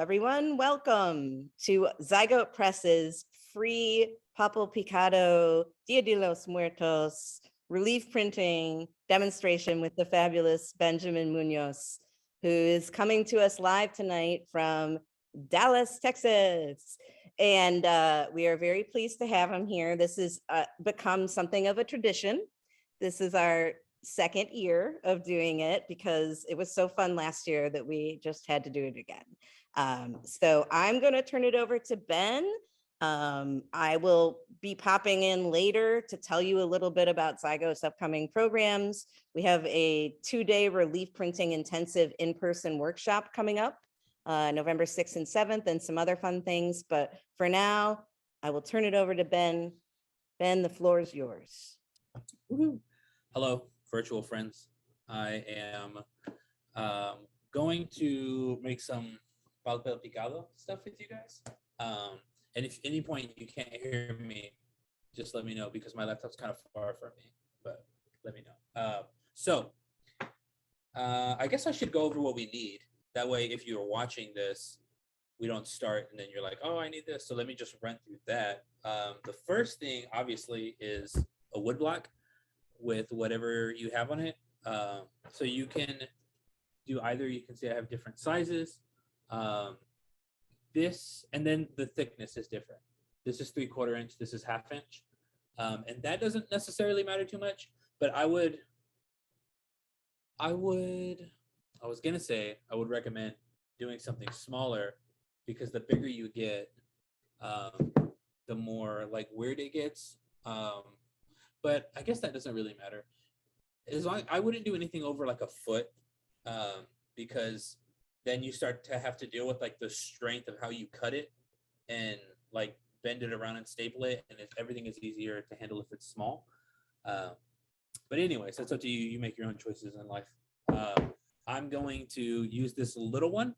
everyone. Welcome to Zygote Press's free Papel Picado Dia de los Muertos relief printing demonstration with the fabulous Benjamin Muñoz, who is coming to us live tonight from Dallas, Texas. And we are very pleased to have him here. This has become something of a tradition. This is our second year of doing it because it was so fun last year that we just had to do it again. So I'm going to turn it over to Ben. I will be popping in later to tell you a little bit about Zygote's upcoming programs. We have a 2-day relief printing intensive in-person workshop coming up November 6th and 7th, and some other fun things. But for now, I will turn it over to Ben. Ben, the floor is yours. Woo-hoo. Hello, virtual friends. I am going to make some Papel Picado stuff with you guys. And if at any point you can't hear me, just let me know because my laptop's kind of far from me, but let me know. I guess I should go over what we need. That way, if you're watching this, we don't start and then you're like, oh, I need this. So let me just run through that. The first thing, obviously, is a wood block with whatever you have on it. So you can do either, you can say I have different sizes. This, and then the thickness is different. This is 3/4 inch, this is 1/2 inch. And that doesn't necessarily matter too much, but I would recommend doing something smaller because the bigger you get, the more like weird it gets. But I guess that doesn't really matter. As long I wouldn't do anything over like a foot, because then you start to have to deal with like the strength of how you cut it and like bend it around and staple it, and everything is easier to handle if it's small. But anyways, that's up to you. You make your own choices in life. I'm going to use this little one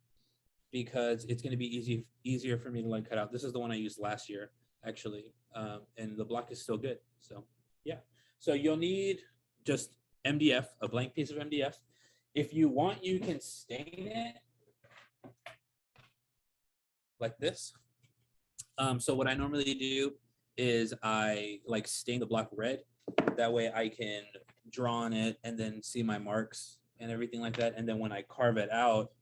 because it's going to be easier for me to like cut out. This is the one I used last year, actually, and the block is still good. So yeah. So you'll need just MDF, a blank piece of MDF. If you want, you can stain it like this. So what I normally do is I like stain the block red. That way I can draw on it and then see my marks and everything like that. And then when I carve it out,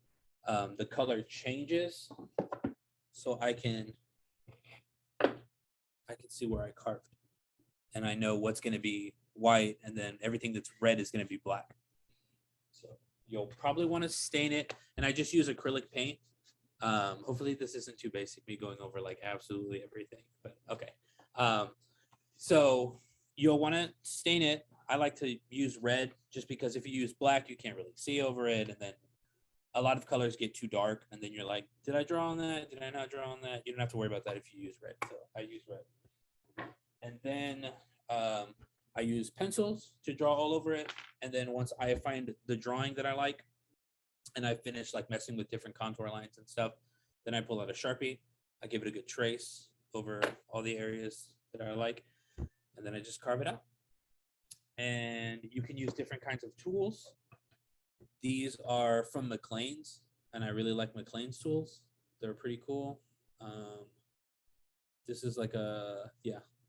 the color changes. So I can see where I carved. And I know what's going to be white, and then everything that's red is going to be black. So you'll probably want to stain it, and I just use acrylic paint. Hopefully this isn't too basic, me going over like absolutely everything, but okay. So you'll want to stain it. I like to use red just because if you use black, you can't really see over it, and then a lot of colors get too dark, and then you're like, did I draw on that? Did I not draw on that? You don't have to worry about that if you use red. So I use red. And then I use pencils to draw all over it. And then once I find the drawing that I like, and I finish like messing with different contour lines and stuff, then I pull out a Sharpie. I give it a good trace over all the areas that I like. And then I just carve it out. And you can use different kinds of tools. These are from McLean's, and I really like McLean's tools. They're pretty cool. This is like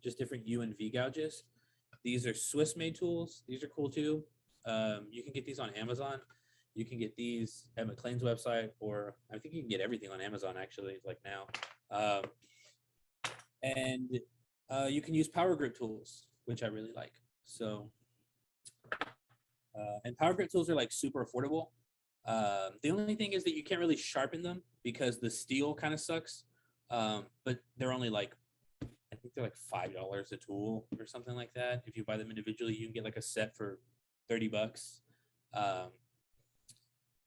just different U and V gouges. These are Swiss-made tools. These are cool too. You can get these on Amazon. You can get these at McLean's website, or I think you can get everything on Amazon actually, like now. And you can use power grip tools, which I really like. So, and power grip tools are like super affordable. The only thing is that you can't really sharpen them because the steel kind of sucks. But they're only like, I think they're like $5 a tool or something like that. If you buy them individually, you can get like a set for $30.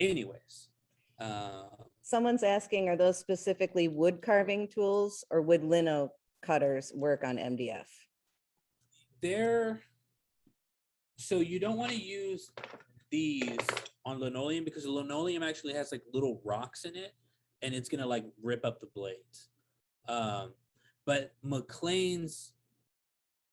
Anyways. Someone's asking, are those specifically wood carving tools, or would Lino cutters work on MDF? So you don't want to use these on linoleum because the linoleum actually has like little rocks in it, and it's gonna like rip up the blades. But McLean's,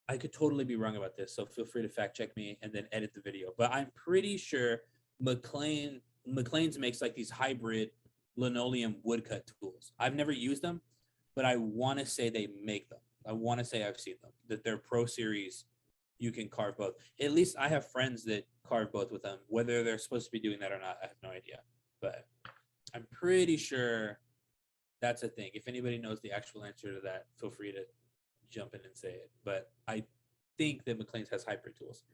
I could totally be wrong about this, so feel free to fact check me and then edit the video. But I'm pretty sure McLean's makes like these hybrid linoleum woodcut tools. I've never used them, but I want to say they make them. I want to say I've seen them, that they're Pro Series. You can carve both. At least I have friends that carve both with them. Whether they're supposed to be doing that or not, I have no idea. But I'm pretty sure that's a thing. If anybody knows the actual answer to that, feel free to jump in and say it. But I think that McLean's has hybrid tools.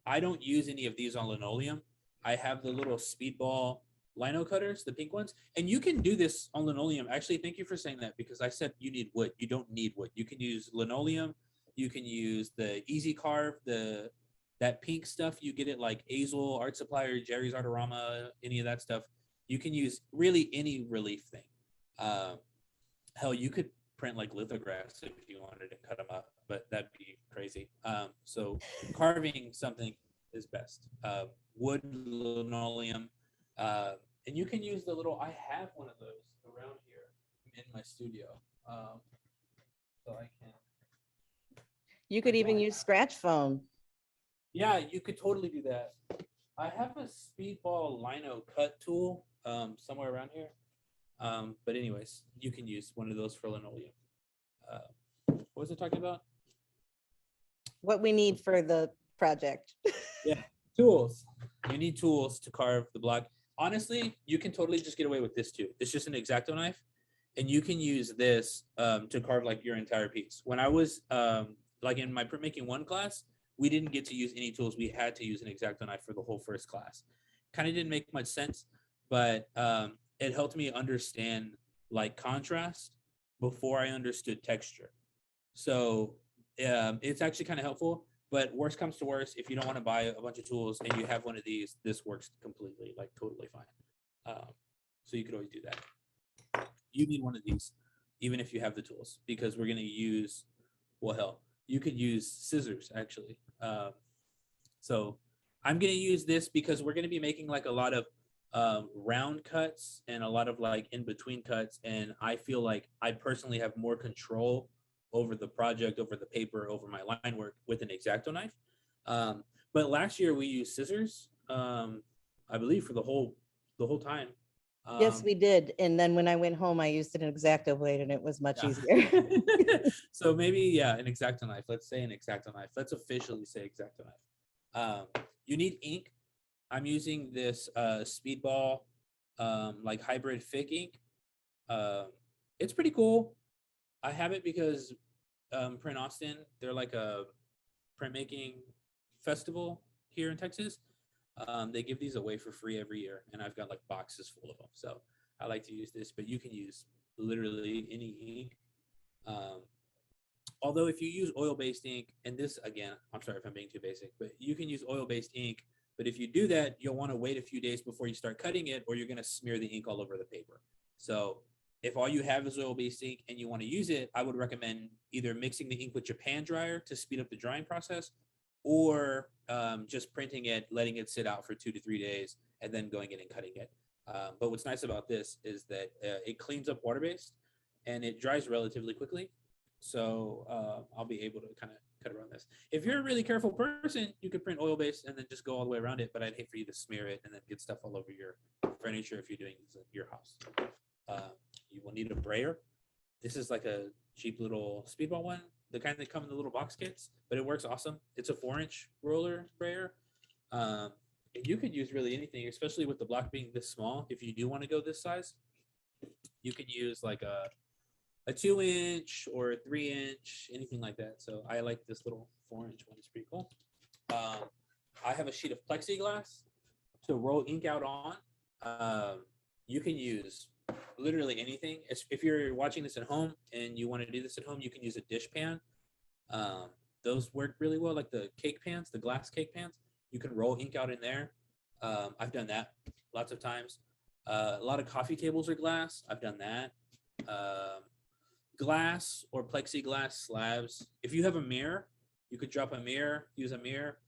I don't use any of these on linoleum. I have the little speedball lino cutters, the pink ones, and you can do this on linoleum. Actually, thank you for saying that, because I said you need wood. You don't need wood. You can use linoleum. You can use the Easy Carve, that pink stuff. You get it like Azel, Art Supply, or Jerry's Artorama, any of that stuff. You can use really any relief thing. Hell, you could print like lithographs if you wanted to cut them up, but that'd be crazy. So carving something is best. Wood, linoleum, and you can use the little. I have one of those around here in my studio, so I can. You could even use scratch foam. Yeah, you could totally do that. I have a speedball lino cut tool somewhere around here. But anyways, you can use one of those for linoleum. What was I talking about? What we need for the project. Yeah, tools. You need tools to carve the block. Honestly, you can totally just get away with this too. It's just an X-Acto knife, and you can use this to carve like your entire piece. When I was like in my printmaking 1 class, we didn't get to use any tools. We had to use an X-Acto knife for the whole first class. Kind of didn't make much sense, but it helped me understand like contrast before I understood texture. So it's actually kind of helpful. But worst comes to worst, if you don't want to buy a bunch of tools and you have one of these, this works completely, like totally fine. So you could always do that. You need one of these, even if you have the tools, because we're going to use, well, hell, you could use scissors actually. So I'm going to use this because we're going to be making like a lot of round cuts and a lot of like in between cuts. And I feel like I personally have more control over the project, over the paper, over my line work with an X-Acto knife. But last year we used scissors, I believe for the whole time. Yes, we did. And then when I went home, I used an X-Acto blade and it was much easier. So maybe, yeah, an X-Acto knife. Let's say an X-Acto knife. Let's officially say X-Acto knife. You need ink. I'm using this Speedball like hybrid thick ink. It's pretty cool. I have it because Print Austin, they're like a printmaking festival here in Texas. They give these away for free every year, and I've got like boxes full of them. So I like to use this, but you can use literally any ink. Although if you use oil-based ink, and this again, I'm sorry if I'm being too basic, but you can use oil-based ink. But if you do that, you'll want to wait a few days before you start cutting it, or you're going to smear the ink all over the paper. So if all you have is oil-based ink and you want to use it, I would recommend either mixing the ink with Japan dryer to speed up the drying process, or just printing it, letting it sit out for 2 to 3 days, and then going in and cutting it. But what's nice about this is that it cleans up water-based and it dries relatively quickly. So I'll be able to kind of cut around this. If you're a really careful person, you could print oil-based and then just go all the way around it, but I'd hate for you to smear it and then get stuff all over your furniture if you're doing this at your house. You will need a brayer. This is like a cheap little Speedball one, the kind that come in the little box kits, but it works awesome. It's a 4-inch roller sprayer. You could use really anything, especially with the block being this small. If you do want to go this size, you can use like a 2-inch or a 3-inch, anything like that. So I like this little 4-inch one. It's pretty cool. I have a sheet of plexiglass to roll ink out on. You can use literally anything. If you're watching this at home and you want to do this at home, you can use a dish pan. Those work really well, like the cake pans, the glass cake pans. You can roll ink out in there. I've done that lots of times. A lot of coffee tables are glass. I've done that. Glass or plexiglass slabs. If you have a mirror, you could drop a mirror, use a mirror.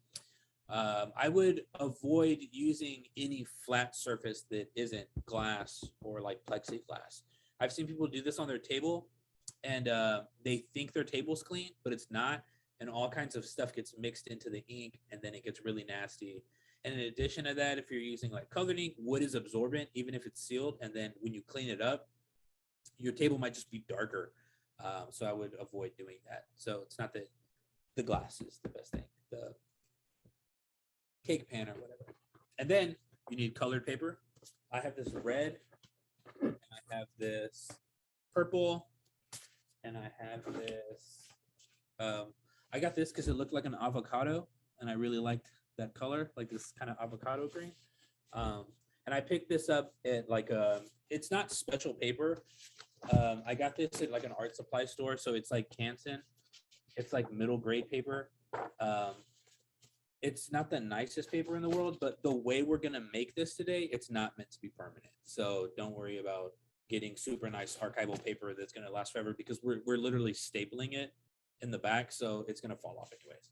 I would avoid using any flat surface that isn't glass or like plexiglass. I've seen people do this on their table and they think their table's clean, but it's not. And all kinds of stuff gets mixed into the ink and then it gets really nasty. And in addition to that, if you're using like colored ink, wood is absorbent, even if it's sealed. And then when you clean it up, your table might just be darker. So I would avoid doing that. So it's not that the glass is the best thing, the cake pan or whatever. And then you need colored paper. I have this red, and I have this purple, and I have this. I got this because it looked like an avocado, and I really liked that color, like this kind of avocado green. And I picked this up at like it's not special paper. I got this at like an art supply store, so it's like Canson. It's like middle grade paper. It's not the nicest paper in the world, but the way we're gonna make this today, it's not meant to be permanent. So don't worry about getting super nice archival paper that's gonna last forever, because we're literally stapling it in the back, so it's gonna fall off anyways.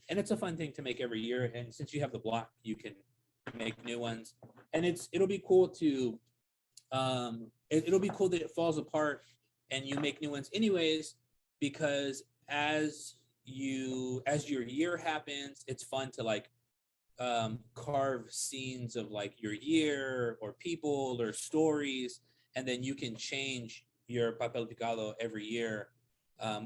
And it's a fun thing to make every year. And since you have the block, you can make new ones. And it'll be cool to it'll be cool that it falls apart and you make new ones anyways, because as your year happens, it's fun to like carve scenes of like your year or people or stories, and then you can change your papel picado every year,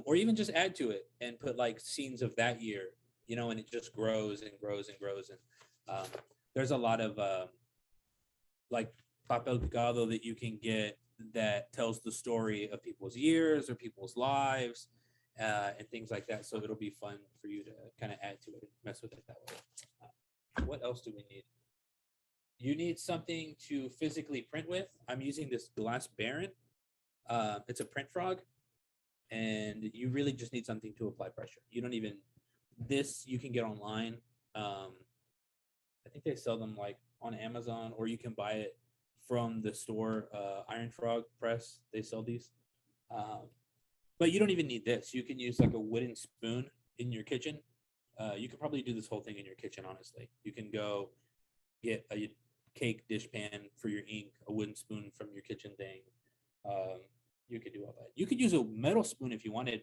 or even just add to it and put like scenes of that year, you know, and it just grows and grows and grows. And there's a lot of like papel picado that you can get that tells the story of people's years or people's lives, and things like that. So it'll be fun for you to kind of add to it and mess with it that way. What else do we need? You need something to physically print with. I'm using this glass Baron. It's a print frog, and you really just need something to apply pressure. You don't even, this you can get online. I think they sell them like on Amazon, or you can buy it from the store, Iron Frog Press. They sell these. But you don't even need this. You can use like a wooden spoon in your kitchen. You could probably do this whole thing in your kitchen, honestly. You can go get a cake dish pan for your ink, a wooden spoon from your kitchen thing. You could do all that. You could use a metal spoon if you wanted.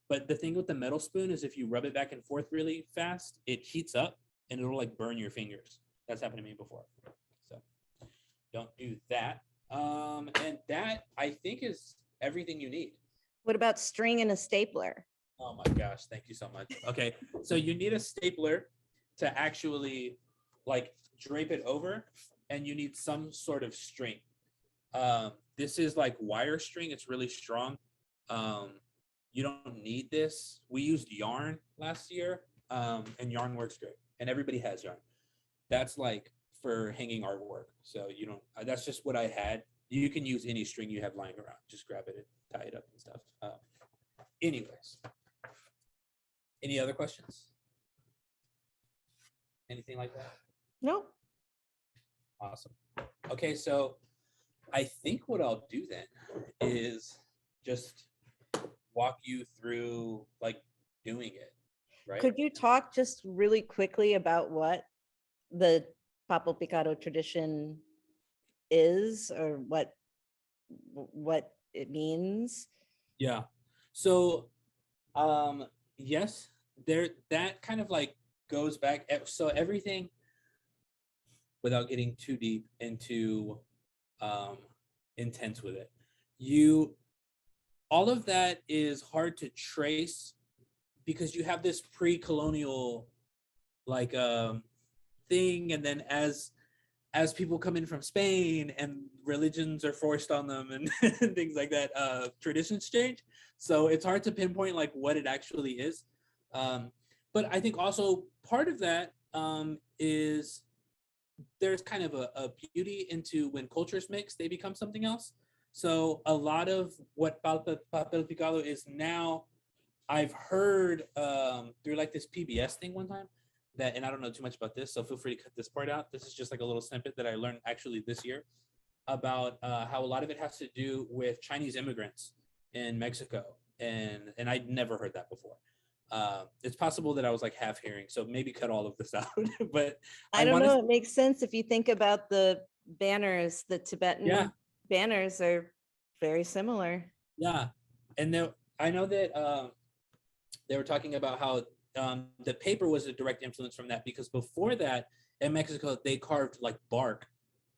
But the thing with the metal spoon is if you rub it back and forth really fast, it heats up and it'll like burn your fingers. That's happened to me before. So don't do that. And that, I think, is everything you need. What about string and a stapler? Oh my gosh, thank you so much. Okay, so you need a stapler to actually like drape it over, and you need some sort of string. This is like wire string. It's really strong. You don't need this. We used yarn last year, and yarn works great. And everybody has yarn. That's like for hanging artwork. So you don't, that's just what I had. You can use any string you have lying around. Just grab it and tie it up and stuff. Anyways, any other questions? Anything like that? No. Awesome. Okay, so I think what I'll do then is just walk you through like doing it, right? Could you talk just really quickly about what the Papo Picado tradition is, or what it means? Yeah. So yes, there, that kind of like goes back. So everything, without getting too deep into intense with it, all of that is hard to trace because you have this pre-colonial like thing, and then as people come in from Spain and religions are forced on them and things like that, traditions change. So it's hard to pinpoint like what it actually is. But I think also part of that is there's kind of a beauty into when cultures mix, they become something else. So a lot of what papel picado is now, I've heard through like this PBS thing one time, that, and I don't know too much about this, so feel free to cut this part out. This is just like a little snippet that I learned actually this year about how a lot of it has to do with Chinese immigrants in Mexico. And I'd never heard that before. It's possible that I was like half hearing, so maybe cut all of this out. But I don't know, it makes sense if you think about the banners. The Tibetan banners are very similar. Yeah. And then I know that they were talking about how the paper was a direct influence from that, because before that, in Mexico, they carved like bark,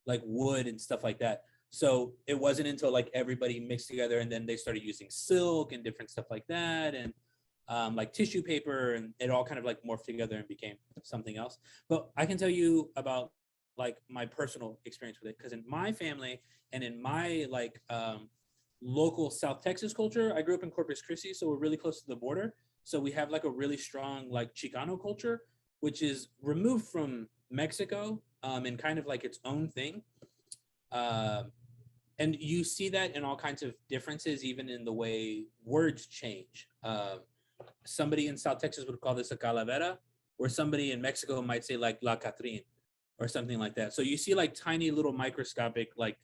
like wood and stuff like that. So it wasn't until like everybody mixed together and then they started using silk and different stuff like that, and like tissue paper, and it all kind of like morphed together and became something else. But I can tell you about like my personal experience with it, because in my family and in my like local South Texas culture, I grew up in Corpus Christi, so we're really close to the border. So we have like a really strong like Chicano culture, which is removed from Mexico, and kind of like its own thing. Um, and you see that in all kinds of differences, even in the way words change. Somebody in South Texas would call this a calavera, or somebody in Mexico might say like la Catrin or something like that. So you see like tiny little microscopic like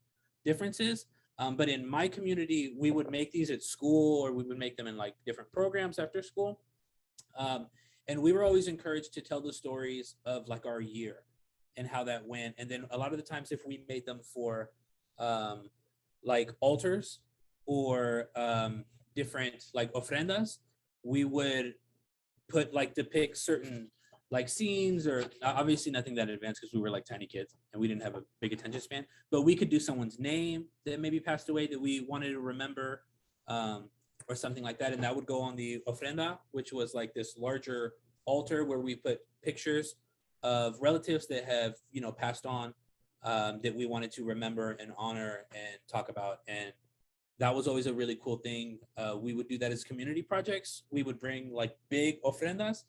differences. But in my community, we would make these at school, or we would make them in like different programs after school. And we were always encouraged to tell the stories of like our year and how that went. And then a lot of the times, if we made them for like altars or different like ofrendas, we would put like depict certain like scenes, or obviously nothing that advanced because we were like tiny kids and we didn't have a big attention span, but we could do someone's name that maybe passed away that we wanted to remember, or something like that. And that would go on the ofrenda, which was like this larger altar where we put pictures of relatives that have, you know, passed on, that we wanted to remember and honor and talk about. And that was always a really cool thing. We would do that as community projects. We would bring like big ofrendas,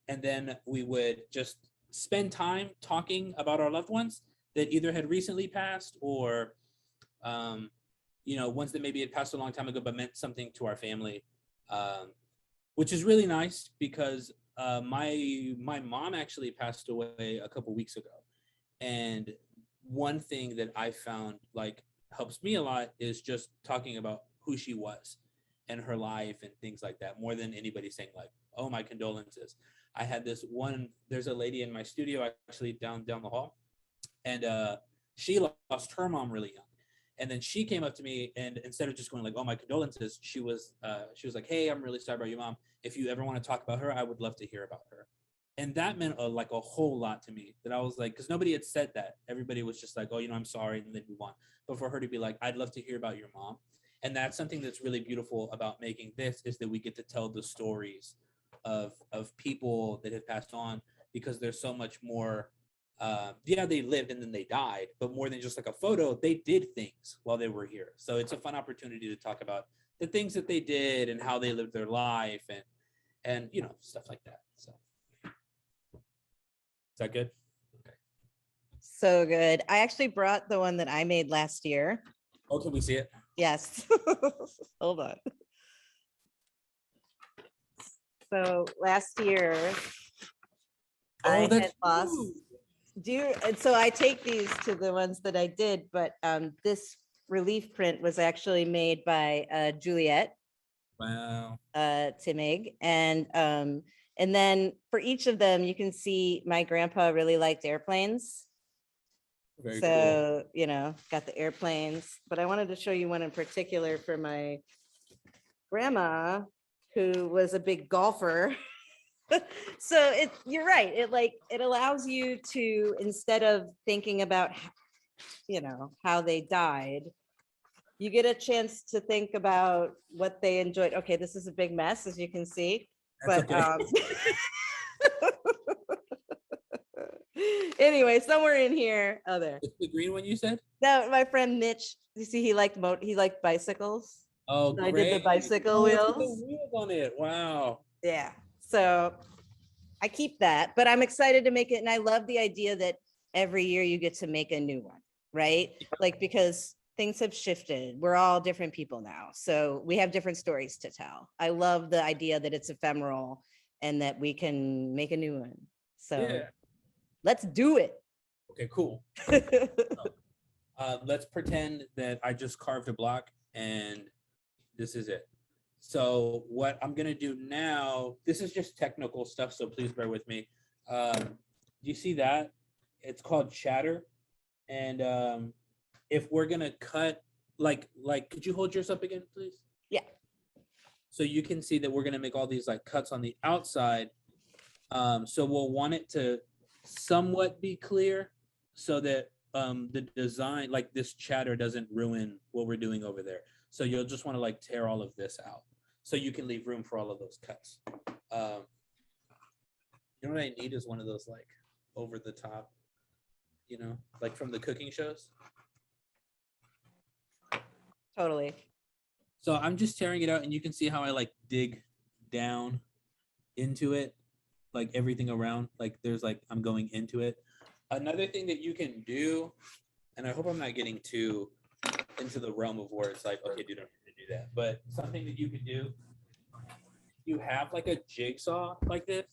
and then we would just spend time talking about our loved ones that either had recently passed, or you know, ones that maybe had passed a long time ago but meant something to our family, which is really nice because my mom actually passed away a couple weeks ago. And one thing that I found like helps me a lot is just talking about who she was and her life and things like that, more than anybody saying like, oh, my condolences. I had this one, there's a lady in my studio actually down the hall, and she lost her mom really young. And then she came up to me, and instead of just going like, oh, my condolences, she was like, hey, I'm really sorry about your mom. If you ever want to talk about her, I would love to hear about her. And that meant like a whole lot to me, that I was like, because nobody had said that. Everybody was just like, oh, you know, I'm sorry, and then move on. But for her to be like, I'd love to hear about your mom. And that's something that's really beautiful about making this, is that we get to tell the stories of people that have passed on, because there's so much more. Yeah, they lived and then they died, but more than just like a photo, they did things while they were here. So it's a fun opportunity to talk about the things that they did and how they lived their life, and you know, stuff like that. So is that good? Okay. So good. I actually brought the one that I made last year. Oh, can we see it? Yes. Hold on. So last year, I had lost. And so I take these to the ones that I did, but this relief print was actually made by Juliet. Wow. Timig, and then for each of them, you can see my grandpa really liked airplanes. Very so cool. You know, got the airplanes, but I wanted to show you one in particular for my grandma, who was a big golfer. So you're right, it allows you to, instead of thinking about, you know, how they died, you get a chance to think about what they enjoyed. Okay, this is a big mess, as you can see. That's But okay. Anyway, somewhere in here. Oh, there. It's the green one you said? No, my friend Mitch, you see, he liked bicycles. Oh, So I great. did the bicycle Oh, it's got wheels. the wheels on it. Wow. Yeah. So I keep that, but I'm excited to make it. And I love the idea that every year you get to make a new one, right? Like, because things have shifted. We're all different people now. So we have different stories to tell. I love the idea that it's ephemeral and that we can make a new one. So Yeah. let's do it. Okay, cool. Let's pretend that I just carved a block and this is it. So what I'm gonna do now, this is just technical stuff, so please bear with me. Do you see that? It's called chatter. And if we're gonna cut, like, could you hold yours up again, please? Yeah. So you can see that we're gonna make all these like cuts on the outside. So we'll want it to somewhat be clear so that the design, like this chatter, doesn't ruin what we're doing over there. So you'll just want to like tear all of this out so you can leave room for all of those cuts. You know what I need is one of those like over the top, you know, like from the cooking shows. Totally. So I'm just tearing it out, and you can see how I like dig down into it, like everything around, like there's like I'm going into it. Another thing that you can do, and I hope I'm not getting too into the realm of where it's like, okay, you don't need to do that, but something that you could do, you have like a jigsaw like this,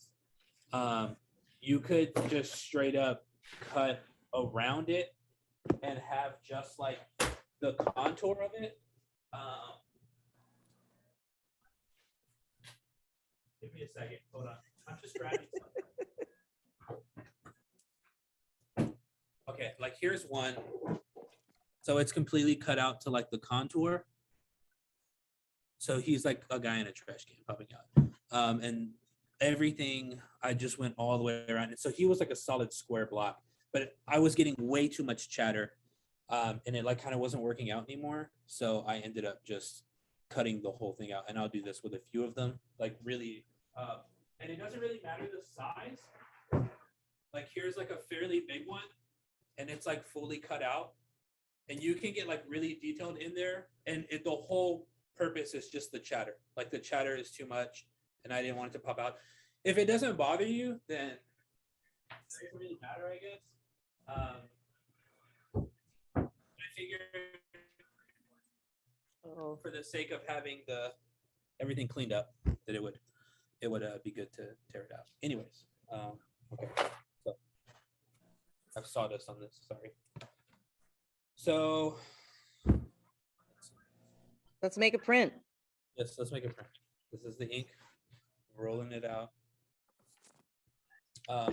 you could just straight up cut around it and have just like the contour of it. Give me a second. Hold on. I'm just grabbing something. Okay, like here's one. So it's completely cut out to like the contour. So he's like a guy in a trash can popping out. And everything, I just went all the way around. And so he was like a solid square block, but I was getting way too much chatter. And it like kind of wasn't working out anymore. So I ended up just cutting the whole thing out. And I'll do this with a few of them, like really, and it doesn't really matter the size. Like here's like a fairly big one, and it's like fully cut out. And you can get like really detailed in there. And the whole purpose is just the chatter. Like the chatter is too much, and I didn't want it to pop out. If it doesn't bother you, then it doesn't really matter, I guess. I figure for the sake of having everything cleaned up, that it would be good to tear it out. Anyways, okay. So I've sawdust on this. Sorry. So let's make a print. Yes, let's make a print. This is the ink. Rolling it out.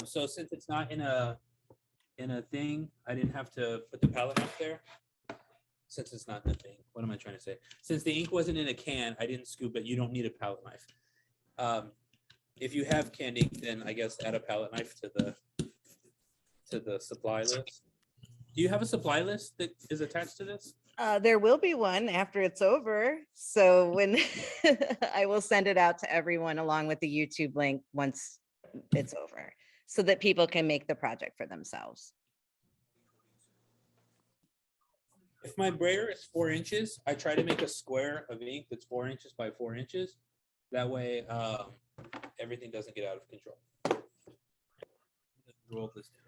So since it's not in a thing, I didn't have to put the palette knife there. Since it's not in a thing, what am I trying to say? Since the ink wasn't in a can, I didn't scoop it. You don't need a palette knife. If you have canned ink, then I guess add a palette knife to the supply list. Do you have a supply list that is attached to this? There will be one after it's over. So when I will send it out to everyone along with the YouTube link once it's over, so that people can make the project for themselves. If my brayer is 4 inches, I try to make a square of ink that's 4 inches by 4 inches. That way, everything doesn't get out of control. Roll this down.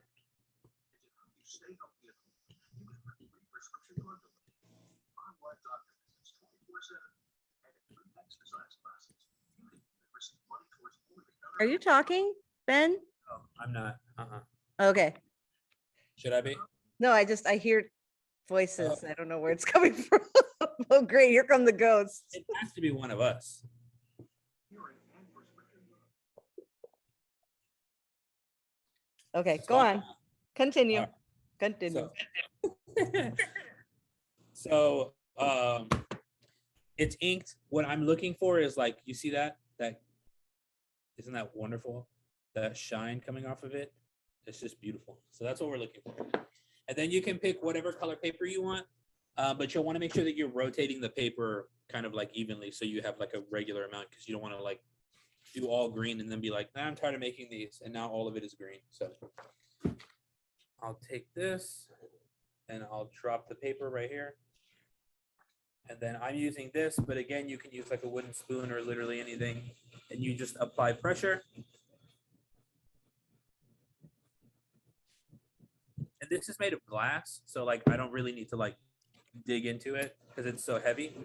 Are you talking, Ben? Oh, I'm not. Okay. Should I be? No, I hear voices. I don't know where it's coming from. Oh, great. Here come the ghosts. It has to be one of us. Okay, go on. Continue. Right. Continue. So it's inked. What I'm looking for is like, you see that isn't that wonderful? That shine coming off of it. It's just beautiful. So that's what we're looking for. And then you can pick whatever color paper you want, but you'll want to make sure that you're rotating the paper kind of like evenly, so you have like a regular amount, because you don't want to like do all green and then be like, nah, I'm tired of making these, and now all of it is green. So I'll take this and I'll drop the paper right here. And then I'm using this, but again, you can use like a wooden spoon or literally anything, and you just apply pressure. And this is made of glass, so like I don't really need to like dig into it because it's so heavy.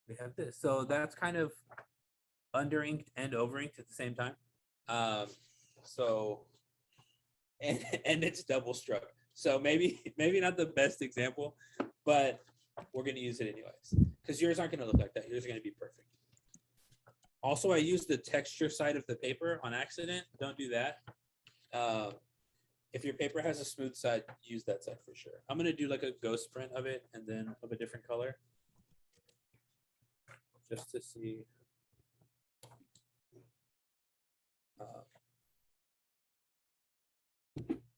We have this, so that's kind of under inked and over inked at the same time. So and it's double struck, so maybe not the best example, but we're going to use it anyways, because yours aren't going to look like that. Yours are going to be perfect. Also, I used the texture side of the paper on accident. Don't do that. If your paper has a smooth side, use that side for sure. I'm going to do like a ghost print of it and then of a different color. just to see.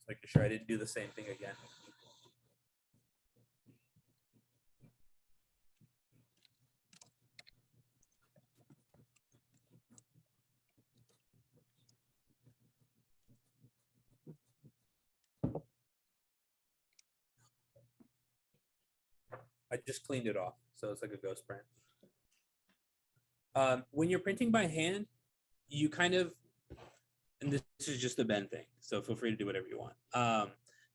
Making sure I didn't do the same thing again. I just cleaned it off, so it's like a ghost print. When you're printing by hand, you kind of, and this is just a Ben thing, so feel free to do whatever you want.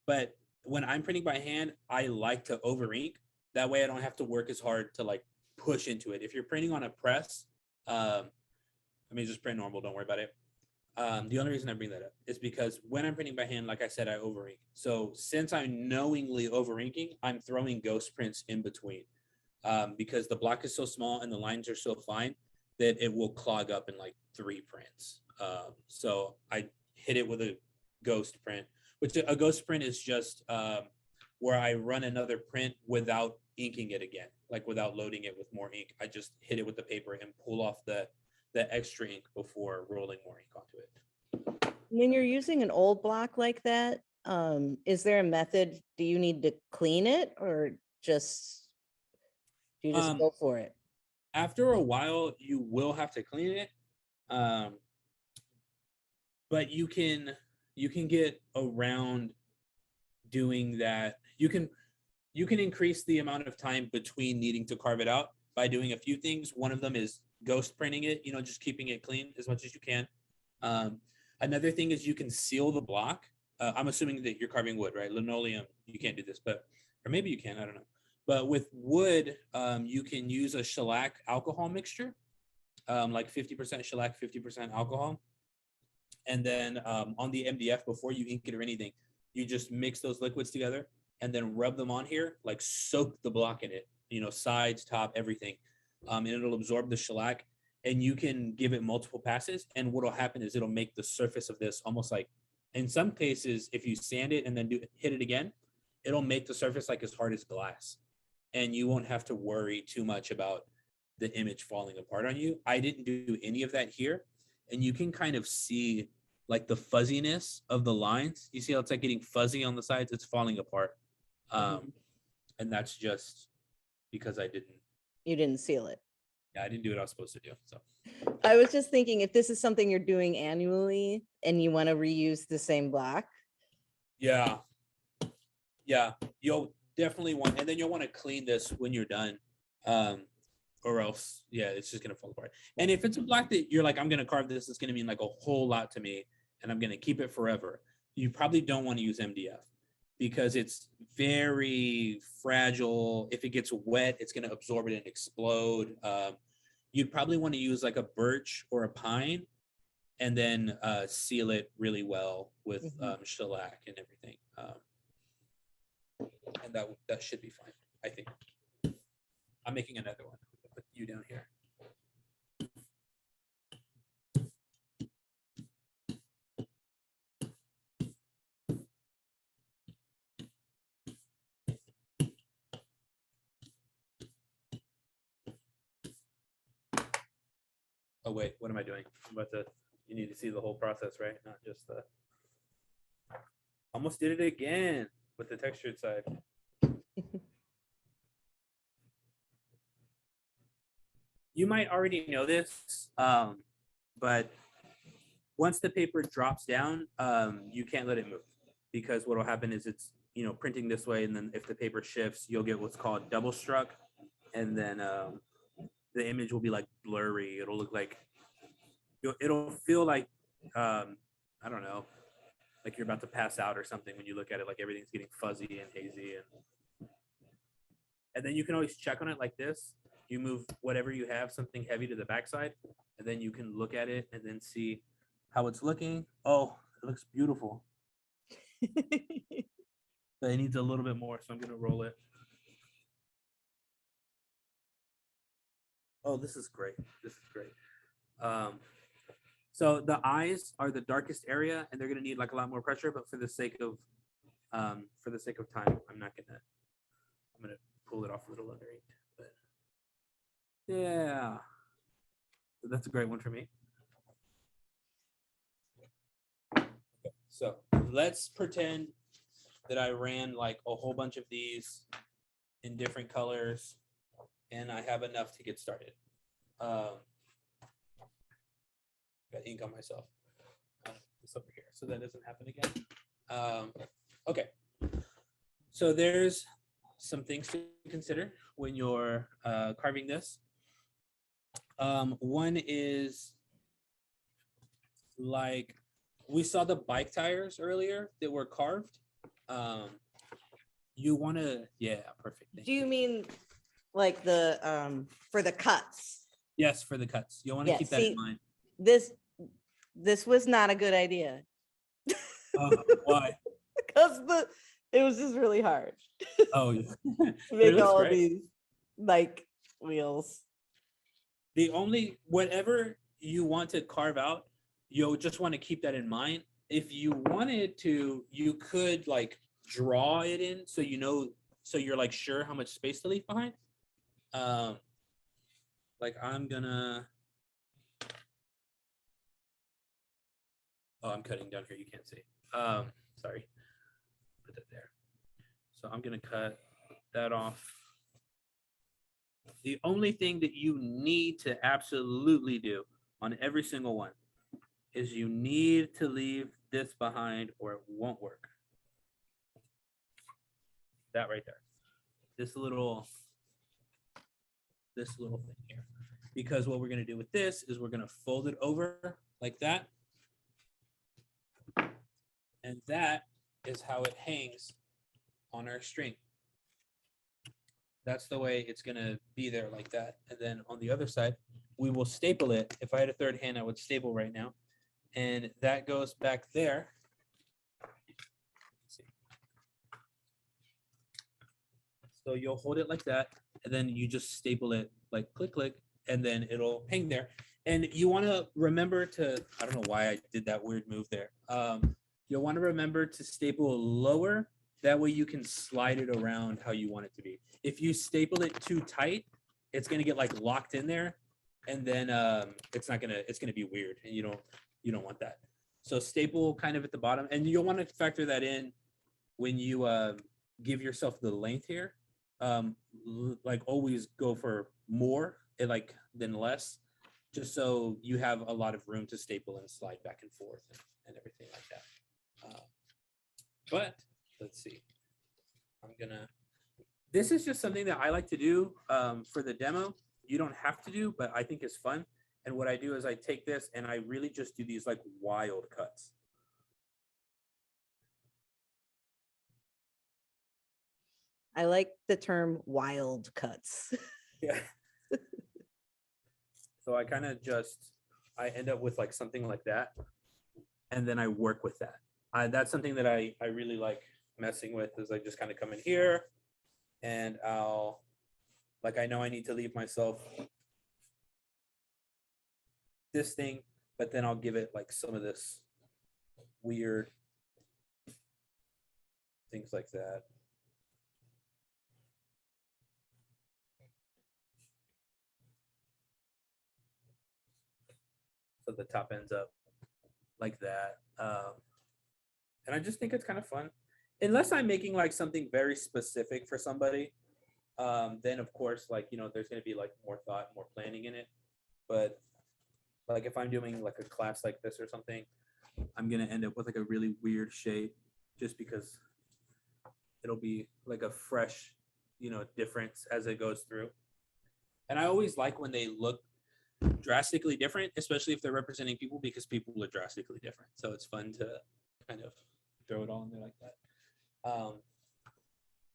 But when I'm printing by hand, I like to over ink. That way I don't have to work as hard to like push into it. If you're printing on a press, I mean, just print normal, don't worry about it. The only reason I bring that up is because when I'm printing by hand, like I said, I over ink. So since I'm knowingly over inking, I'm throwing ghost prints in between because the block is so small and the lines are so fine that it will clog up in like 3 prints. So I hit it with a ghost print, which a ghost print is just where I run another print without inking it again, like without loading it with more ink. I just hit it with the paper and pull off the extra ink before rolling more ink onto it. When you're using an old block like that, is there a method? Do you need to clean it or just do you just go for it? After a while, you will have to clean it, but you can get around doing that. You can increase the amount of time between needing to carve it out by doing a few things. One of them is ghost printing it, just keeping it clean as much as you can. Another thing is you can seal the block. I'm assuming that you're carving wood, right? Linoleum, you can't do this, or maybe you can, I don't know. But with wood, you can use a shellac alcohol mixture, like 50% shellac, 50% alcohol. And then on the MDF, before you ink it or anything, you just mix those liquids together and then rub them on here, like soak the block in it, sides, top, everything. And it'll absorb the shellac, and you can give it multiple passes. And what'll happen is it'll make the surface of this almost like, in some cases, if you sand it and then hit it again, it'll make the surface like as hard as glass. And you won't have to worry too much about the image falling apart on you. I didn't do any of that here. And you can kind of see like the fuzziness of the lines. You see how it's like getting fuzzy on the sides? It's falling apart. And that's just because you didn't seal it. Yeah, I didn't do what I was supposed to do. So I was just thinking, if this is something you're doing annually and you want to reuse the same block. Yeah, you'll definitely want, and then you'll want to clean this when you're done, or else, yeah, it's just gonna fall apart. And if it's a block that you're like, I'm gonna carve this, it's gonna mean like a whole lot to me, and I'm gonna keep it forever, you probably don't want to use MDF because it's very fragile. If it gets wet, it's gonna absorb it and explode. You'd probably want to use like a birch or a pine, and then seal it really well with shellac and everything. And that should be fine, I think. I'm making another one. I'll put you down here. Oh wait, what am I doing? You need to see the whole process, right? Not just the. Almost did it again with the textured side. You might already know this, but once the paper drops down, you can't let it move, because what will happen is it's printing this way, and then if the paper shifts, you'll get what's called double struck, and then the image will be like blurry. It'll look like it'll feel like I don't know, like you're about to pass out or something when you look at it, like everything's getting fuzzy and hazy, and then you can always check on it like this. You move whatever you have, something heavy, to the backside, and then you can look at it and then see how it's looking. Oh, it looks beautiful. But it needs a little bit more, so I'm gonna roll it. Oh, this is great. This is great. So the eyes are the darkest area, and they're gonna need like a lot more pressure. But for the sake of time, I'm gonna pull it off a little underneath. But Yeah. That's a great one for me. So let's pretend that I ran like a whole bunch of these in different colors and I have enough to get started. Got ink on myself. This over here so that doesn't happen again. Okay. So there's some things to consider when you're carving this. One is like we saw the bike tires earlier that were carved. You want to, yeah, perfect. Do you mean like the for the cuts? Yes, for the cuts. You'll want to keep that in mind. This was not a good idea. Why? Because it was just really hard. Oh, yeah. To make all of these like wheels. The only, whatever you want to carve out, you'll just want to keep that in mind. If you wanted to, you could like draw it in so you know, so you're like sure how much space to leave behind. Like I'm gonna, oh, I'm cutting down here, you can't see. Sorry, put that there. So I'm gonna cut that off. The only thing that you need to absolutely do on every single one is you need to leave this behind or it won't work. That right there. This little thing here. Because what we're going to do with this is we're going to fold it over like that. And that is how it hangs on our string. That's the way it's going to be there like that. And then on the other side, we will staple it. If I had a third hand, I would staple right now. And that goes back there. So you'll hold it like that, and then you just staple it like click, click, and then it'll hang there. And you want to remember to, I don't know why I did that weird move there. You'll want to remember to staple lower. That way you can slide it around how you want it to be. If you staple it too tight, it's going to get like locked in there, and then it's going to be weird, and you don't want that. So staple kind of at the bottom, and you'll want to factor that in when you give yourself the length here. Like always go for more than less, just so you have a lot of room to staple and slide back and forth and everything like that. But let's see, this is just something that I like to do for the demo. You don't have to do, but I think it's fun. And what I do is I take this and I really just do these like wild cuts. I like the term wild cuts. Yeah. So I kind of I end up with like something like that. And then I work with that. That's something that I really like messing with, is I just kind of come in here and I know I need to leave myself this thing, but then I'll give it like some of this weird things like that. So the top ends up like that. And I just think it's kind of fun. Unless I'm making like something very specific for somebody, then of course, like, there's going to be like more thought, more planning in it. But like if I'm doing like a class like this or something, I'm going to end up with like a really weird shape just because it'll be like a fresh, difference as it goes through. And I always like when they look drastically different, especially if they're representing people, because people are drastically different. So it's fun to kind of throw it all in there like that.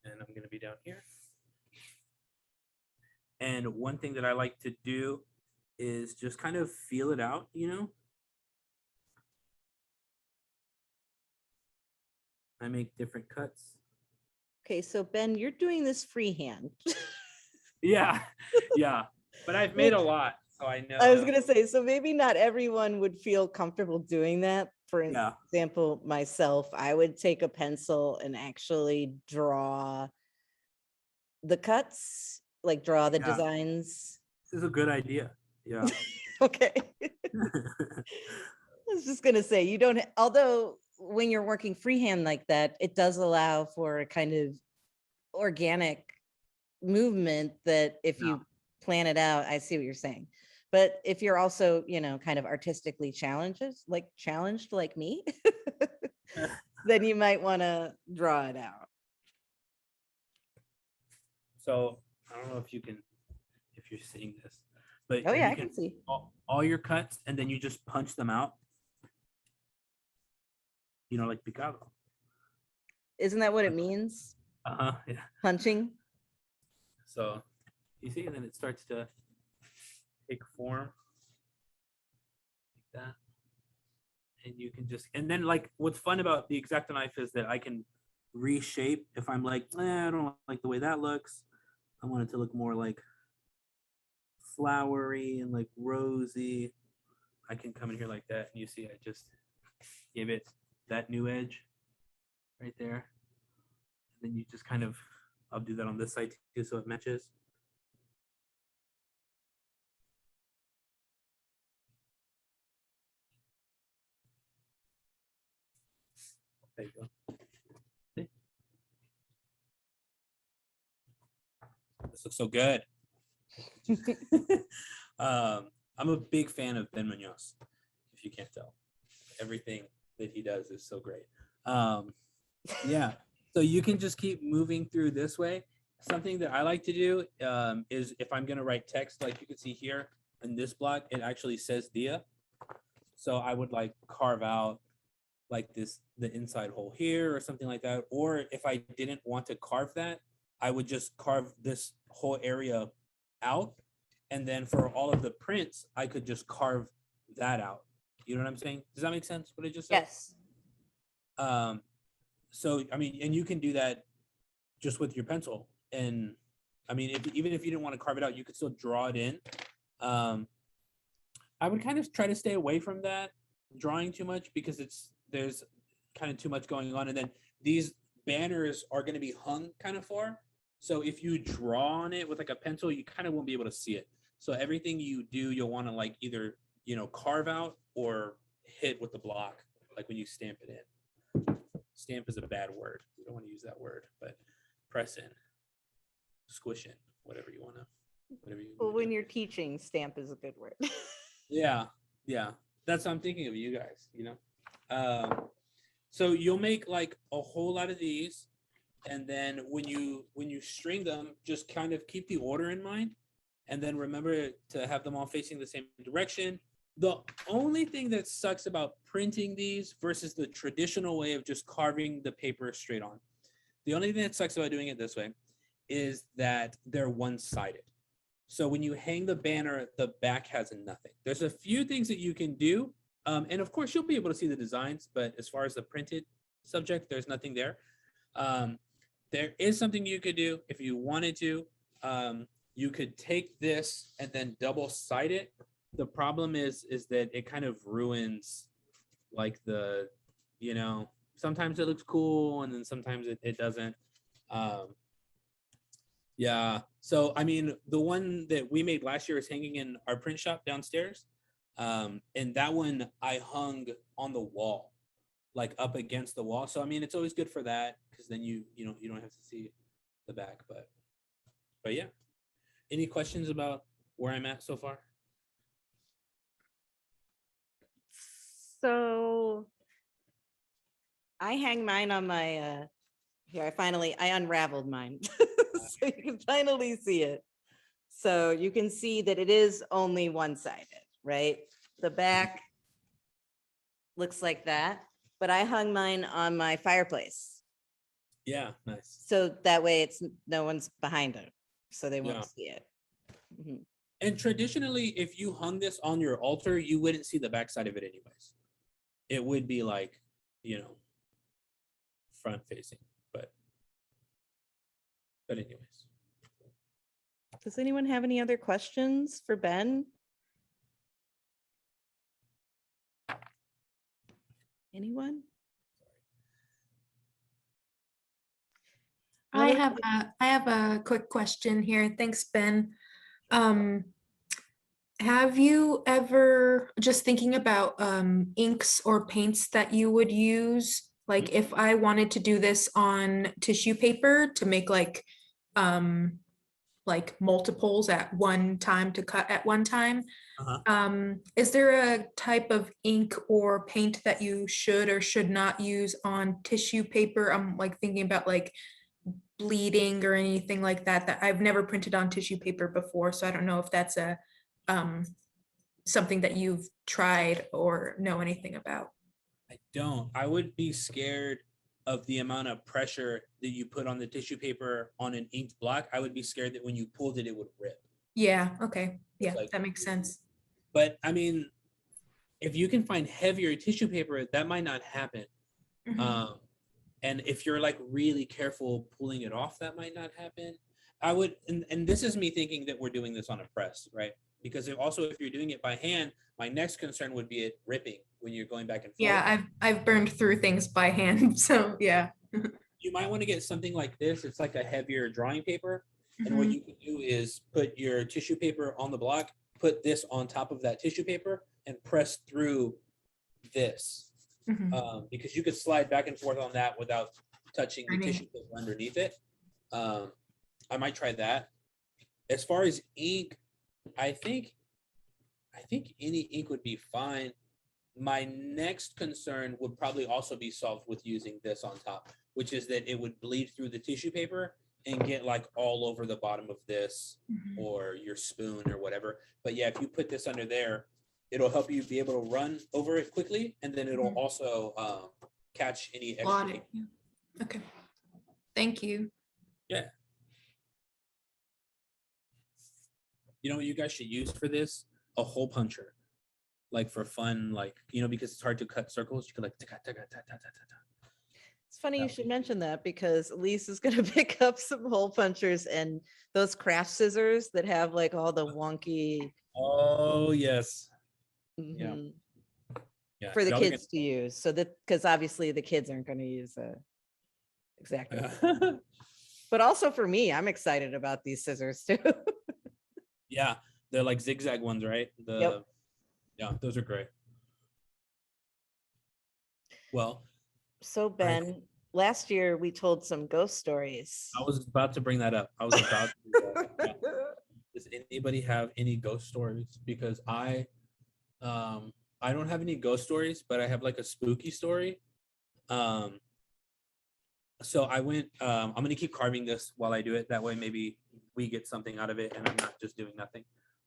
And I'm going to be down here. And one thing that I like to do is just kind of feel it out, I make different cuts. Okay, so Ben, you're doing this freehand. Yeah, but I've made a lot, so I know. I was gonna say, so maybe not everyone would feel comfortable doing that. For example, myself, I would take a pencil and actually draw the cuts, like draw the designs. is a good idea. Yeah. Okay. I was just gonna say, you don't, although when you're working freehand like that, it does allow for a kind of organic movement that if Yeah. you plan it out, I see what you're saying. But if you're also, kind of artistically challenged like me, then you might want to draw it out. So I don't know if you're seeing this, but Oh yeah, you I can see. all your cuts and then you just punch them out, like Picado. Isn't that what it means? Yeah. Punching? So you see, and then it starts to take form like that. And you can and then like what's fun about the X-Acto knife is that I can reshape if I'm like, I don't like the way that looks. I want it to look more like flowery and like rosy. I can come in here like that, and you see I just give it that new edge right there. And then you just kind of, I'll do that on this side too so it matches. There you go. See? This looks so good. I'm a big fan of Ben Muñoz, if you can't tell. Everything that he does is so great. Yeah, so you can just keep moving through this way. Something that I like to do is if I'm going to write text, like you can see here in this block, it actually says dia. So I would like carve out like the inside hole here or something like that. Or if I didn't want to carve that, I would just carve this whole area out. And then for all of the prints, I could just carve that out. You know what I'm saying? Does that make sense, what I just said? Yes. So, I mean, and you can do that just with your pencil. And I mean, even if you didn't want to carve it out, you could still draw it in. I would kind of try to stay away from that drawing too much because there's kind of too much going on. And then these banners are going to be hung kind of far. So if you draw on it with like a pencil, you kind of won't be able to see it. So everything you do, you'll want to like either, carve out or hit with the block, like when you stamp it in. Stamp is a bad word. We don't want to use that word, but press in, squish in, whatever you want to, Well, when you're teaching, stamp is a good word. Yeah. That's what I'm thinking of you guys, So you'll make like a whole lot of these. And then when you string them, just kind of keep the order in mind. And then remember to have them all facing the same direction. The only thing that sucks about printing these versus the traditional way of just carving the paper straight on, the only thing that sucks about doing it this way is that they're one-sided. So when you hang the banner, the back has nothing. There's a few things that you can do. And of course, you'll be able to see the designs, but as far as the printed subject, there's nothing there. There is something you could do if you wanted to. You could take this and then double side it. The problem is that it kind of ruins like sometimes it looks cool and then sometimes it doesn't. Yeah. So, I mean, the one that we made last year is hanging in our print shop downstairs. And that one I hung on the wall, like up against the wall. So, I mean, it's always good for that because then you don't have to see the back. But yeah. Any questions about where I'm at so far? So I hang mine on my, here, I unraveled mine. So you can finally see it. So you can see that it is only one-sided, right? The back looks like that, but I hung mine on my fireplace. Yeah, nice. So that way no one's behind it, so they won't see it. Mm-hmm. And traditionally, if you hung this on your altar, you wouldn't see the backside of it anyways. It would be like, front facing, but anyways. Does anyone have any other questions for Ben? Anyone? I have a quick question here. Thanks, Ben. Have you ever, just thinking about inks or paints that you would use, like if I wanted to do this on tissue paper to make like multiples at one time to cut at one time, is there a type of ink or paint that you should or should not use on tissue paper? I'm like thinking about like bleeding or anything like that, that I've never printed on tissue paper before, so I don't know if that's a something that you've tried or know anything about. I don't. I would be scared of the amount of pressure that you put on the tissue paper on an inked block. I would be scared that when you pulled it, it would rip. Yeah, okay. Yeah, Like, that makes sense. but I mean, if you can find heavier tissue paper, that might not happen. Mhm. And if you're like really careful pulling it off, that might not happen. I would, and this is me thinking that we're doing this on a press, right? Because if you're doing it by hand, my next concern would be it ripping when you're going back and forth. Yeah, I've burned through things by hand, so yeah. You might want to get something like this. It's like a heavier drawing paper. And what you can do is put your tissue paper on the block, put this on top of that tissue paper, and press through this. Because you could slide back and forth on that without touching the tissue paper underneath it. I might try that. As far as ink, I think any ink would be fine. My next concern would probably also be solved with using this on top, which is that it would bleed through the tissue paper and get like all over the bottom of this or your spoon or whatever. But yeah, if you put this under there, it'll help you be able to run over it quickly, and then it'll also catch any extra. Okay, thank you. Yeah. You know what you guys should use for this? A hole puncher, like for fun, like, you know, because it's hard to cut circles. You could like taka, taka, ta, ta, ta, ta, ta. It's funny you should mention that, because Elise is going to pick up some hole punchers and those craft scissors that have like all the wonky. Oh yes. Yeah. For the kids to use, so that, because obviously the kids aren't going to use it. Exactly. But also for me, I'm excited about these scissors too. Yeah, they're like zigzag ones, right? Yep. Yeah, those are great. Well, so Ben, last year we told some ghost stories. I was about to bring that up. I was about to do that. Yeah. Does anybody have any ghost stories? Because I don't have any ghost stories, but I have like a spooky story. So I went, I'm gonna keep carving this while I do it. That way maybe we get something out of it and I'm not just doing nothing.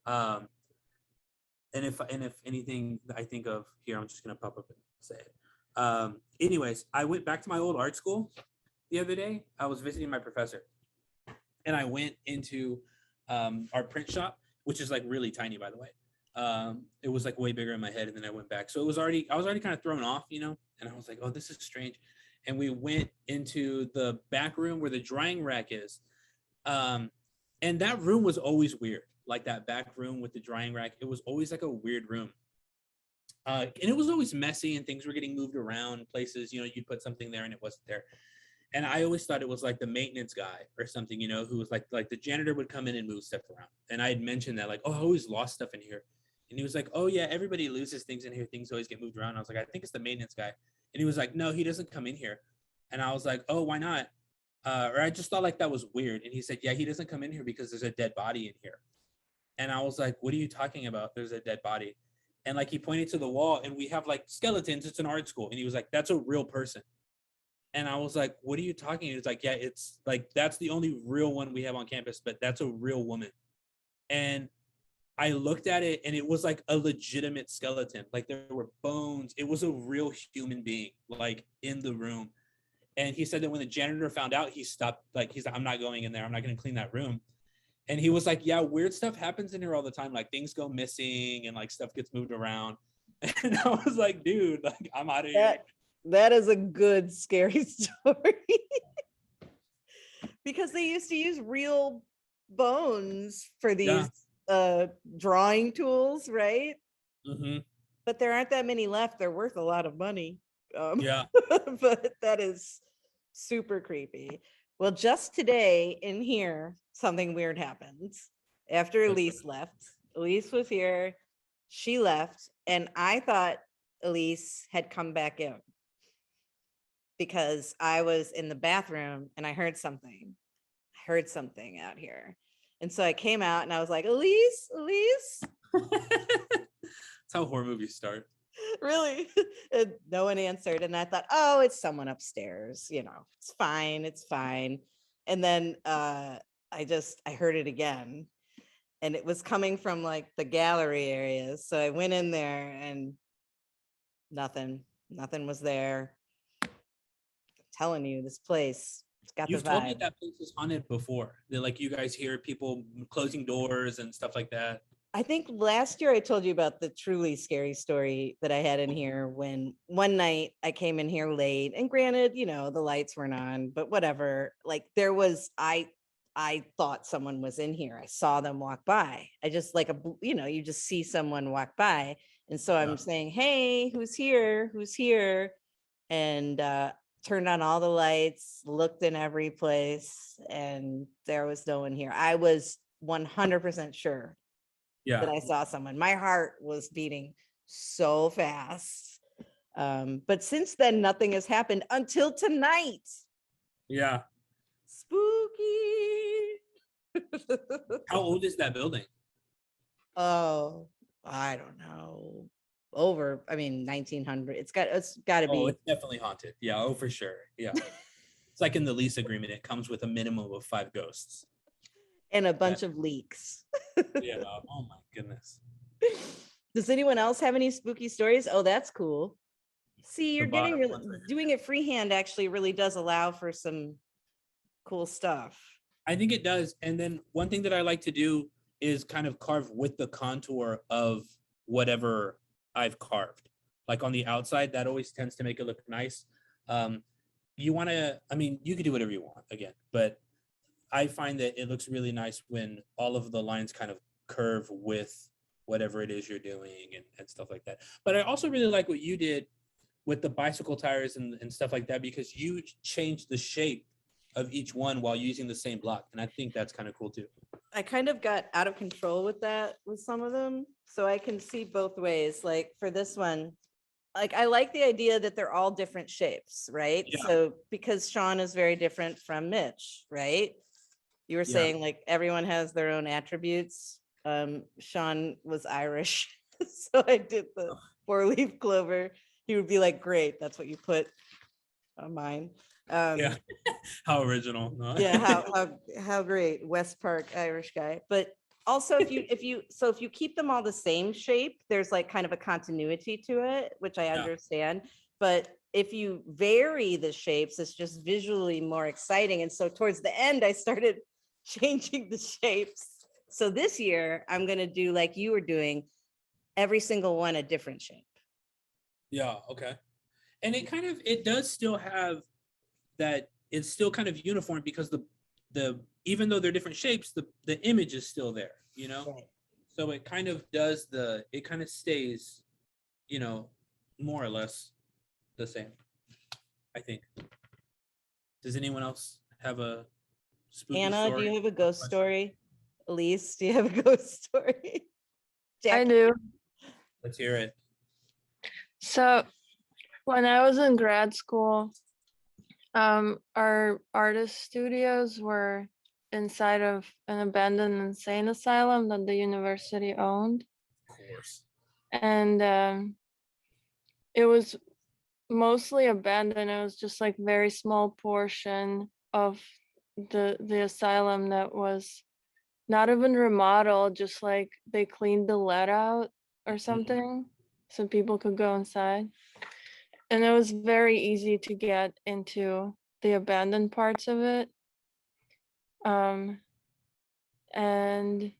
And if anything I think of here, I'm just gonna pop up and say it. Anyways, I went back to my old art school the other day. I was visiting my professor, and I went into our print shop, which is like really tiny, by the way. It was like way bigger in my head, and then I went back. So I was already kind of thrown off, you know, and I was like, oh, this is strange. And we went into the back room where the drying rack is. And that room was always weird. Like that back room with the drying rack, it was always like a weird room. And it was always messy and things were getting moved around places, you know, you'd put something there and it wasn't there. And I always thought it was like the maintenance guy or something, you know, who was like the janitor would come in and move stuff around. And I had mentioned that, like, oh, I always lost stuff in here. And he was like, oh yeah, everybody loses things in here. Things always get moved around. I was like, I think it's the maintenance guy. And he was like, no, he doesn't come in here. And I was like, oh, why not? Or I just thought like that was weird. And he said, yeah, he doesn't come in here because there's a dead body in here. And I was like, what are you talking about? There's a dead body. And like he pointed to the wall, and we have like skeletons. It's an art school. And he was like, that's a real person. And I was like, what are you talking? He was like, yeah, it's like, that's the only real one we have on campus, but that's a real woman. And I looked at it, and it was like a legitimate skeleton. Like there were bones. It was a real human being, like in the room. And he said that when the janitor found out, he stopped. Like he's like, I'm not going in there. I'm not going to clean that room. And he was like, yeah, weird stuff happens in here all the time. Like things go missing and like stuff gets moved around. And I was like, dude, like I'm out of here. That is a good scary story. Because they used to use real bones for these drawing tools, right? Mm-hmm. But there aren't that many left. They're worth a lot of money. Yeah. But that is super creepy. Well, just today in here, something weird happened after Elise left. Elise was here. She left, and I thought Elise had come back in because I was in the bathroom and I heard something. I heard something out here. And so I came out and I was like, Elise, Elise. That's how horror movies start. Really? And no one answered. And I thought, oh, it's someone upstairs. It's fine. It's fine. And then I heard it again. And it was coming from like the gallery areas. So I went in there and nothing was there. I'm telling you, this place, it's got You've the told me vibe. that place is haunted before. That like you guys hear people closing doors and stuff like that. I think last year I told you about the truly scary story that I had in here when one night I came in here late, and granted, the lights weren't on, but whatever. Like I thought someone was in here. I saw them walk by. I just you just see someone walk by. And so I'm saying, hey, who's here? Who's here? And turned on all the lights, looked in every place, and there was no one here. I was 100% sure that I saw someone. My heart was beating so fast. But since then, nothing has happened until tonight. Yeah. Spooky. How old is that building? Oh, I don't know. 1900. It's got to be. Oh, it's definitely haunted. Yeah. Oh, for sure. Yeah. It's like in the lease agreement. It comes with a minimum of 5 ghosts. And a bunch of leaks. Yeah. Oh my goodness. Does anyone else have any spooky stories? Oh, that's cool. See, you're doing it freehand actually really does allow for some cool stuff. I think it does. And then one thing that I like to do is kind of carve with the contour of whatever I've carved. Like on the outside, that always tends to make it look nice. You want to, you can do whatever you want again, but I find that it looks really nice when all of the lines kind of curve with whatever it is you're doing and stuff like that. But I also really like what you did with the bicycle tires and stuff like that, because you changed the shape of each one while using the same block. And I think that's kind of cool too. I kind of got out of control with that with some of them. So I can see both ways. Like for this one, like I like the idea that they're all different shapes, right? Yeah. So because Sean is very different from Mitch, right? You were saying like everyone has their own attributes. Sean was Irish. So I did the 4-leaf clover. He would be like, great, that's what you put on mine. Yeah. How original. No? Yeah, how great. West Park Irish guy. But also if you keep them all the same shape, there's like kind of a continuity to it, which I understand. But if you vary the shapes, it's just visually more exciting. And so towards the end, I started changing the shapes. So this year I'm going to do like you were doing, every single one a different shape. Yeah. Okay. And it does still have that. It's still kind of uniform because the even though they're different shapes, the image is still there, Right. So it kind of does it kind of stays, more or less the same, I think. Does anyone else have a spooky Anna, story? do you have a ghost story? Elise, do you have a ghost story? I Jackie? do. Let's hear it. So when I was in grad school, our artist studios were inside of an abandoned insane asylum that the university owned. Of course. And it was mostly abandoned. It was just like very small portion of the asylum that was not even remodeled, just like they cleaned the lead out or something so people could go inside. And it was very easy to get into the abandoned parts of it. And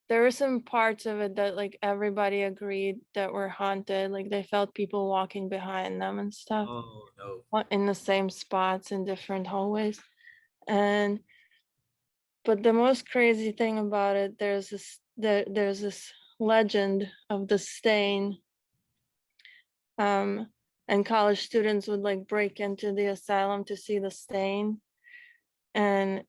there were some parts of it that like everybody agreed that were haunted. Like they felt people walking behind them and stuff. Oh no. In the same spots in different hallways. But the most crazy thing about it, there's this legend of the stain. And college students would like break into the asylum to see the stain. And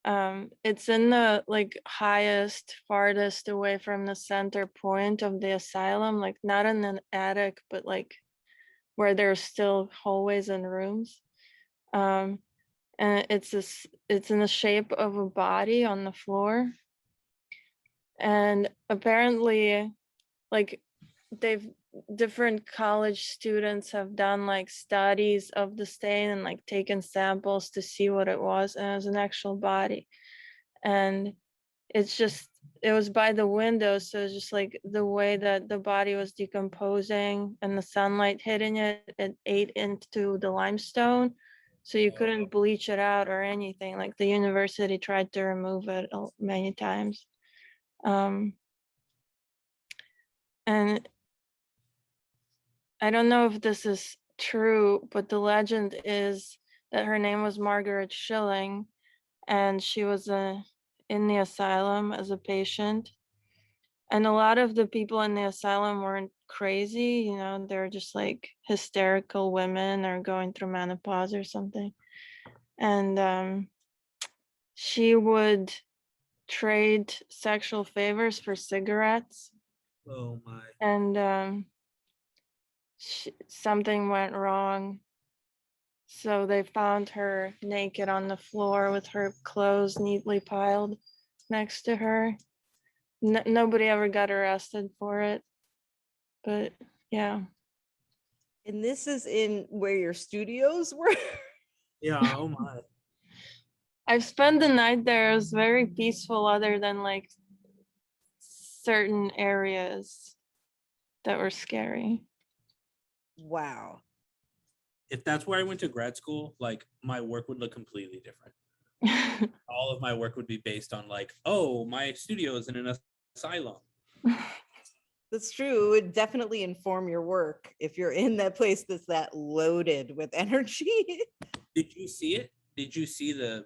It's in the like highest, farthest away from the center point of the asylum, like not in an attic, but like where there's still hallways and rooms. And it's in the shape of a body on the floor. And apparently, like different college students have done like studies of the stain and like taken samples to see what it was, and it was an actual body. And it was by the window, so it's just like the way that the body was decomposing and the sunlight hitting it, it ate into the limestone, so you couldn't bleach it out or anything. Like the university tried to remove it many times. And I don't know if this is true, but the legend is that her name was Margaret Schilling, and she was in the asylum as a patient. And a lot of the people in the asylum weren't crazy, you know, they're just like hysterical women or going through menopause or something. And she would trade sexual favors for cigarettes. Oh my. And something went wrong. So they found her naked on the floor with her clothes neatly piled next to her. Nobody ever got arrested for it, but yeah. And this is in where your studios were? Yeah, oh my. I've spent the night there. It was very peaceful, other than like certain areas that were scary. Wow. If that's where I went to grad school, like my work would look completely different. All of my work would be based on like, oh, my studio is in an asylum. That's true. It would definitely inform your work if you're in that place that's that loaded with energy. Did you see it? Did you see the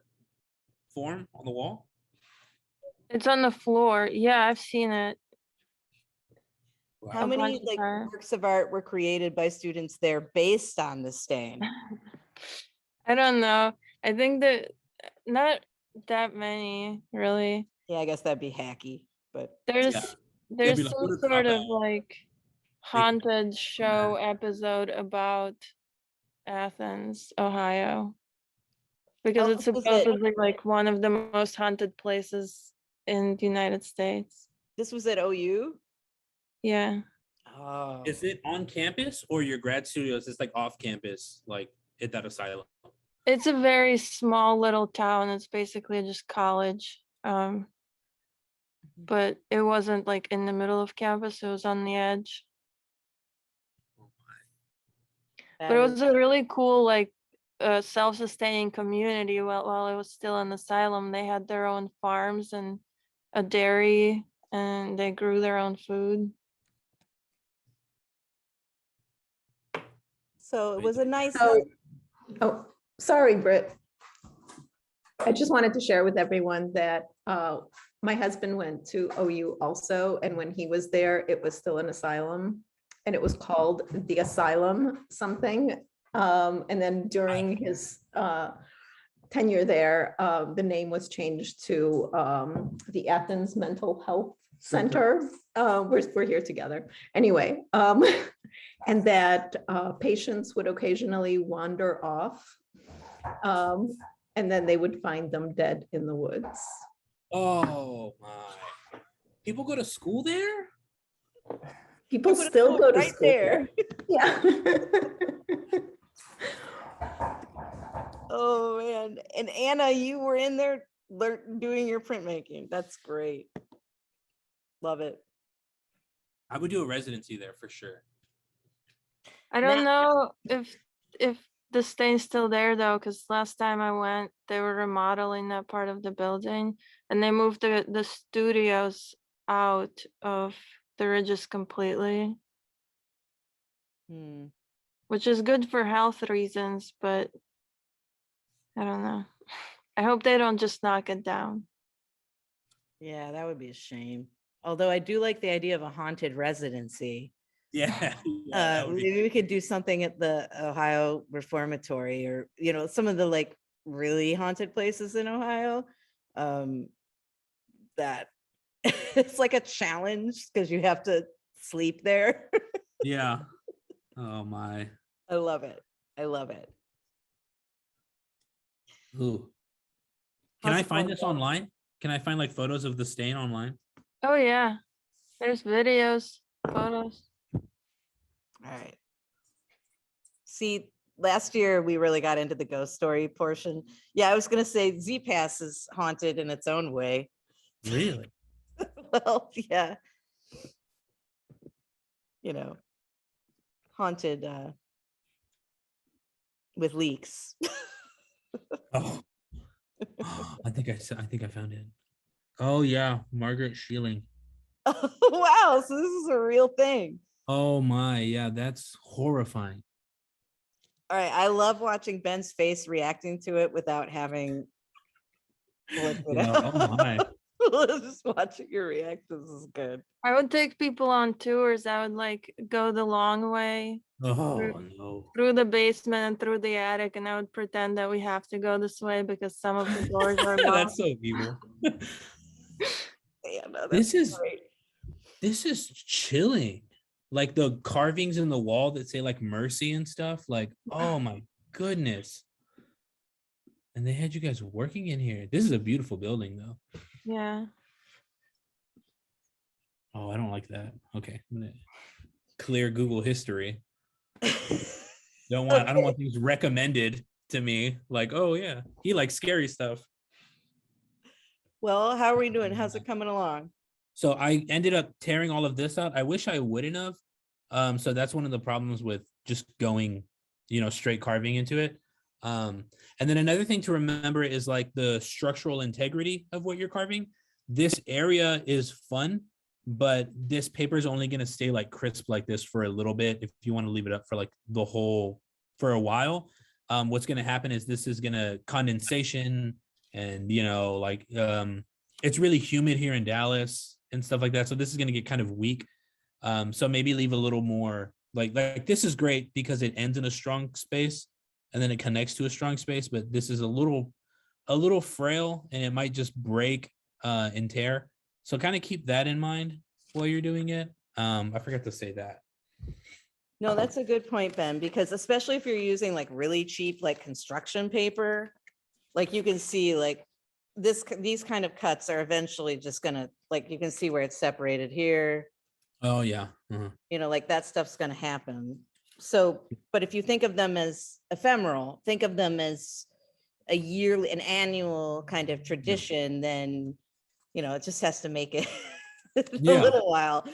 form on the wall? It's on the floor. Yeah, I've seen it. How A many bunch of like times. works of art were created by students there based on the stain? I don't know. I think that not that many, really. Yeah, I guess that'd be hacky, but There's Yeah. there's be like, some what is sort of Papel? like haunted show episode about Athens, Ohio, because oh, it's supposedly like one of the most haunted places in the United States. this was at OU? Yeah. Oh. Is it on campus or your grad studios? It's like off campus, like at that asylum. It's a very small little town. It's basically just college. But it wasn't like in the middle of campus, it was on the edge. But it was a really cool, like self-sustaining community. While it was still an asylum, they had their own farms and a dairy, and they grew their own food. So it was a nice. Oh, sorry, Britt. I just wanted to share with everyone that my husband went to OU also, and when he was there, it was still an asylum, and it was called the Asylum something. And then during his tenure there, the name was changed to the Athens Mental Health Center. We're here together. Anyway, and that patients would occasionally wander off, and then they would find them dead in the woods. Oh my. People go to school there? People still go to right school there. Yeah. Oh man. And Anna, you were in there doing your printmaking. That's great. Love it. I would do a residency there for sure. I don't know if the stain's still there though, because last time I went, they were remodeling that part of the building, and they moved the studios out of the ridges completely, which is good for health reasons, but I don't know. I hope they don't just knock it down. Yeah, that would be a shame. Although I do like the idea of a haunted residency. Yeah. Maybe we could do something at the Ohio Reformatory, or some of the like really haunted places in Ohio. that it's like a challenge because you have to sleep there. Yeah. Oh my. I love it. I love it. Ooh. Can How's I it find going, this Ben? online? Can I find like photos of the stain online? Oh yeah, there's videos, photos. All right. See, last year we really got into the ghost story portion. Yeah, I was gonna say Z-Pass is haunted in its own way. Really? Well, yeah. You know, haunted with leaks. Oh. I think I found it. Oh yeah, Margaret Sheeling. Oh, wow, so this is a real thing. Oh my, yeah, that's horrifying. All right, I love watching Ben's face reacting to it without having flipped it Yeah, oh my. out. Just watching your reactions is good. I would take people on tours. I would like go the long way Oh no. through the basement and through the attic, and I would pretend that we have to go this way because some of the doors are locked. That's so evil. Yeah, no, This that's is great. this is chilling. Like the carvings in the wall that say like mercy and stuff. Like, oh my goodness. And they had you guys working in here. This is a beautiful building though. Yeah. Oh, I don't like that. Okay, I'm gonna clear Google history. I don't want things recommended to me. Like, oh yeah, he likes scary stuff. Well, how are we doing? How's it coming along? So I ended up tearing all of this out. I wish I wouldn't have. So that's one of the problems with just going, straight carving into it. And then another thing to remember is like the structural integrity of what you're carving. This area is fun, but this paper is only going to stay like crisp like this for a little bit. If you want to leave it up for like for a while, what's going to happen is this is going to condensation and, it's really humid here in Dallas and stuff like that. So this is going to get kind of weak. So maybe leave a little more like this is great because it ends in a strong space and then it connects to a strong space. But this is a little frail and it might just break and tear. So kind of keep that in mind while you're doing it. I forgot to say that. No, that's a good point, Ben, because especially if you're using like really cheap, like construction paper, like you can see like these kind of cuts are eventually just gonna, like, you can see where it's separated here, Oh yeah. like that stuff's gonna happen. So, but if you think of them as ephemeral, think of them as an annual kind of tradition, then, it just has to make it a Yeah. little while.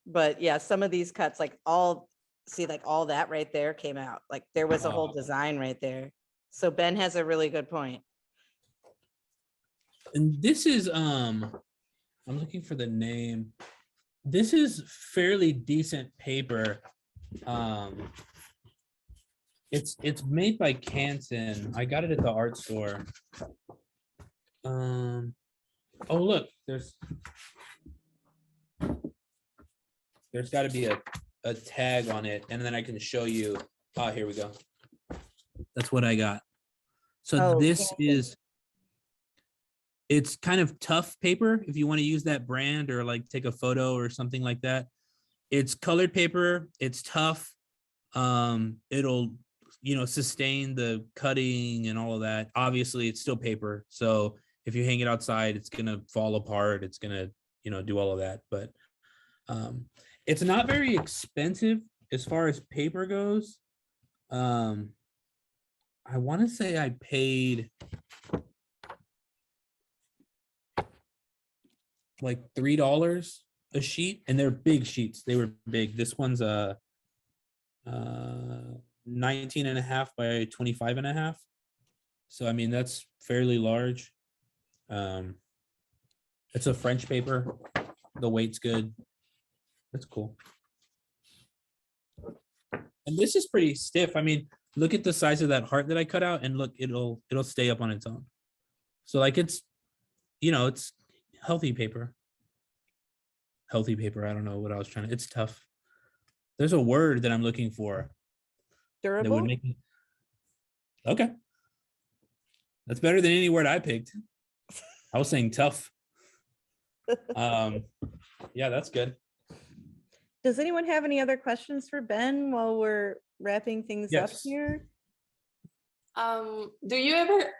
But yeah, some of these cuts, like all that right there came out. Like there was a whole design right there. So Ben has a really good point. And this is I'm looking for the name. This is fairly decent paper. It's made by Canson. I got it at the art store. Oh look, there's got to be a tag on it, and then I can show you. Oh, here we go. That's what I got. So Oh, this Canson. it's kind of tough paper if you want to use that brand or like take a photo or something like that. It's colored paper, it's tough. It'll sustain the cutting and all of that. Obviously it's still paper, so if you hang it outside it's gonna fall apart, it's gonna do all of that. But it's not very expensive as far as paper goes. I want to say I paid like $3 a sheet, and they're big sheets. They were big. This one's 19.5 by 25.5. So I mean that's fairly large. It's a French paper. The weight's good. That's cool. And this is pretty stiff. I mean, look at the size of that heart that I cut out, and look, it'll stay up on its own. So like it's healthy paper. Healthy paper. I don't know what I was trying to. It's tough. There's a word that I'm looking for that would Durable. make me. Okay. That's better than any word I picked. I was saying tough. Yeah, that's good. Does anyone have any other questions for Ben while we're wrapping things up Yes. here? Do you ever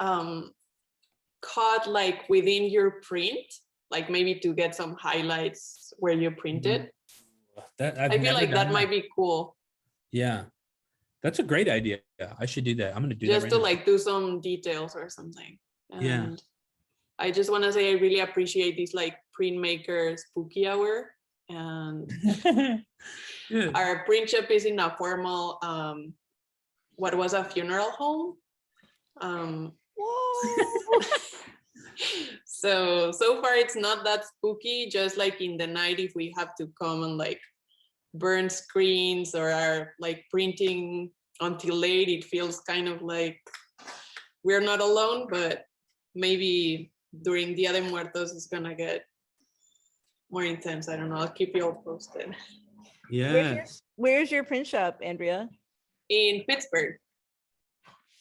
cut like within your print, like maybe to get some highlights where you printed? That I feel like that might be cool. Yeah, that's a great idea. I should do that. I'm gonna do that Just right to now. like do some details or something. Yeah. And I just want to say I really appreciate this like printmaker spooky hour. And Good. our print shop is in a formal what was a funeral home. Whoa. So far it's not that spooky, just like in the night if we have to come and like burn screens or are like printing until late, it feels kind of like we're not alone, but maybe during Dia de Muertos it's gonna get more intense. I don't know, I'll keep you all posted. Yes. Where's your print shop, Andrea? In Pittsburgh.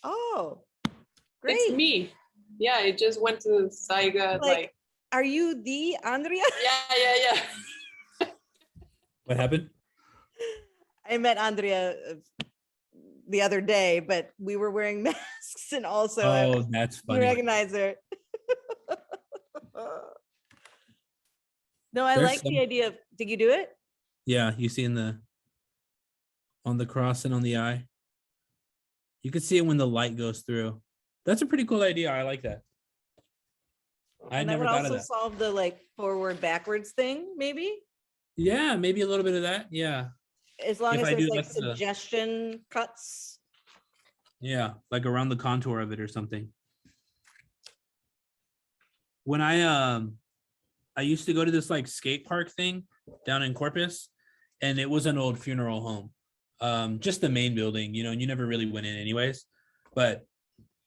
Oh, great. It's me. Yeah, I just went to Saiga like Are you the Andrea? yeah. What happened? I met Andrea the other day, but we were wearing masks and also I That's didn't funny. recognize her. No, I There's like the some- idea of, did you do it? Yeah, you see on the cross and on the eye. You can see it when the light goes through. That's a pretty cool idea. I like that. I And that never would thought of also that. solve the like forward backwards thing, maybe? Yeah, maybe a little bit of that. Yeah. As long If as I there's do, like that's the- suggestion cuts. Yeah, like around the contour of it or something. When I used to go to this like skate park thing down in Corpus, and it was an old funeral home. Just the main building, and you never really went in anyways. But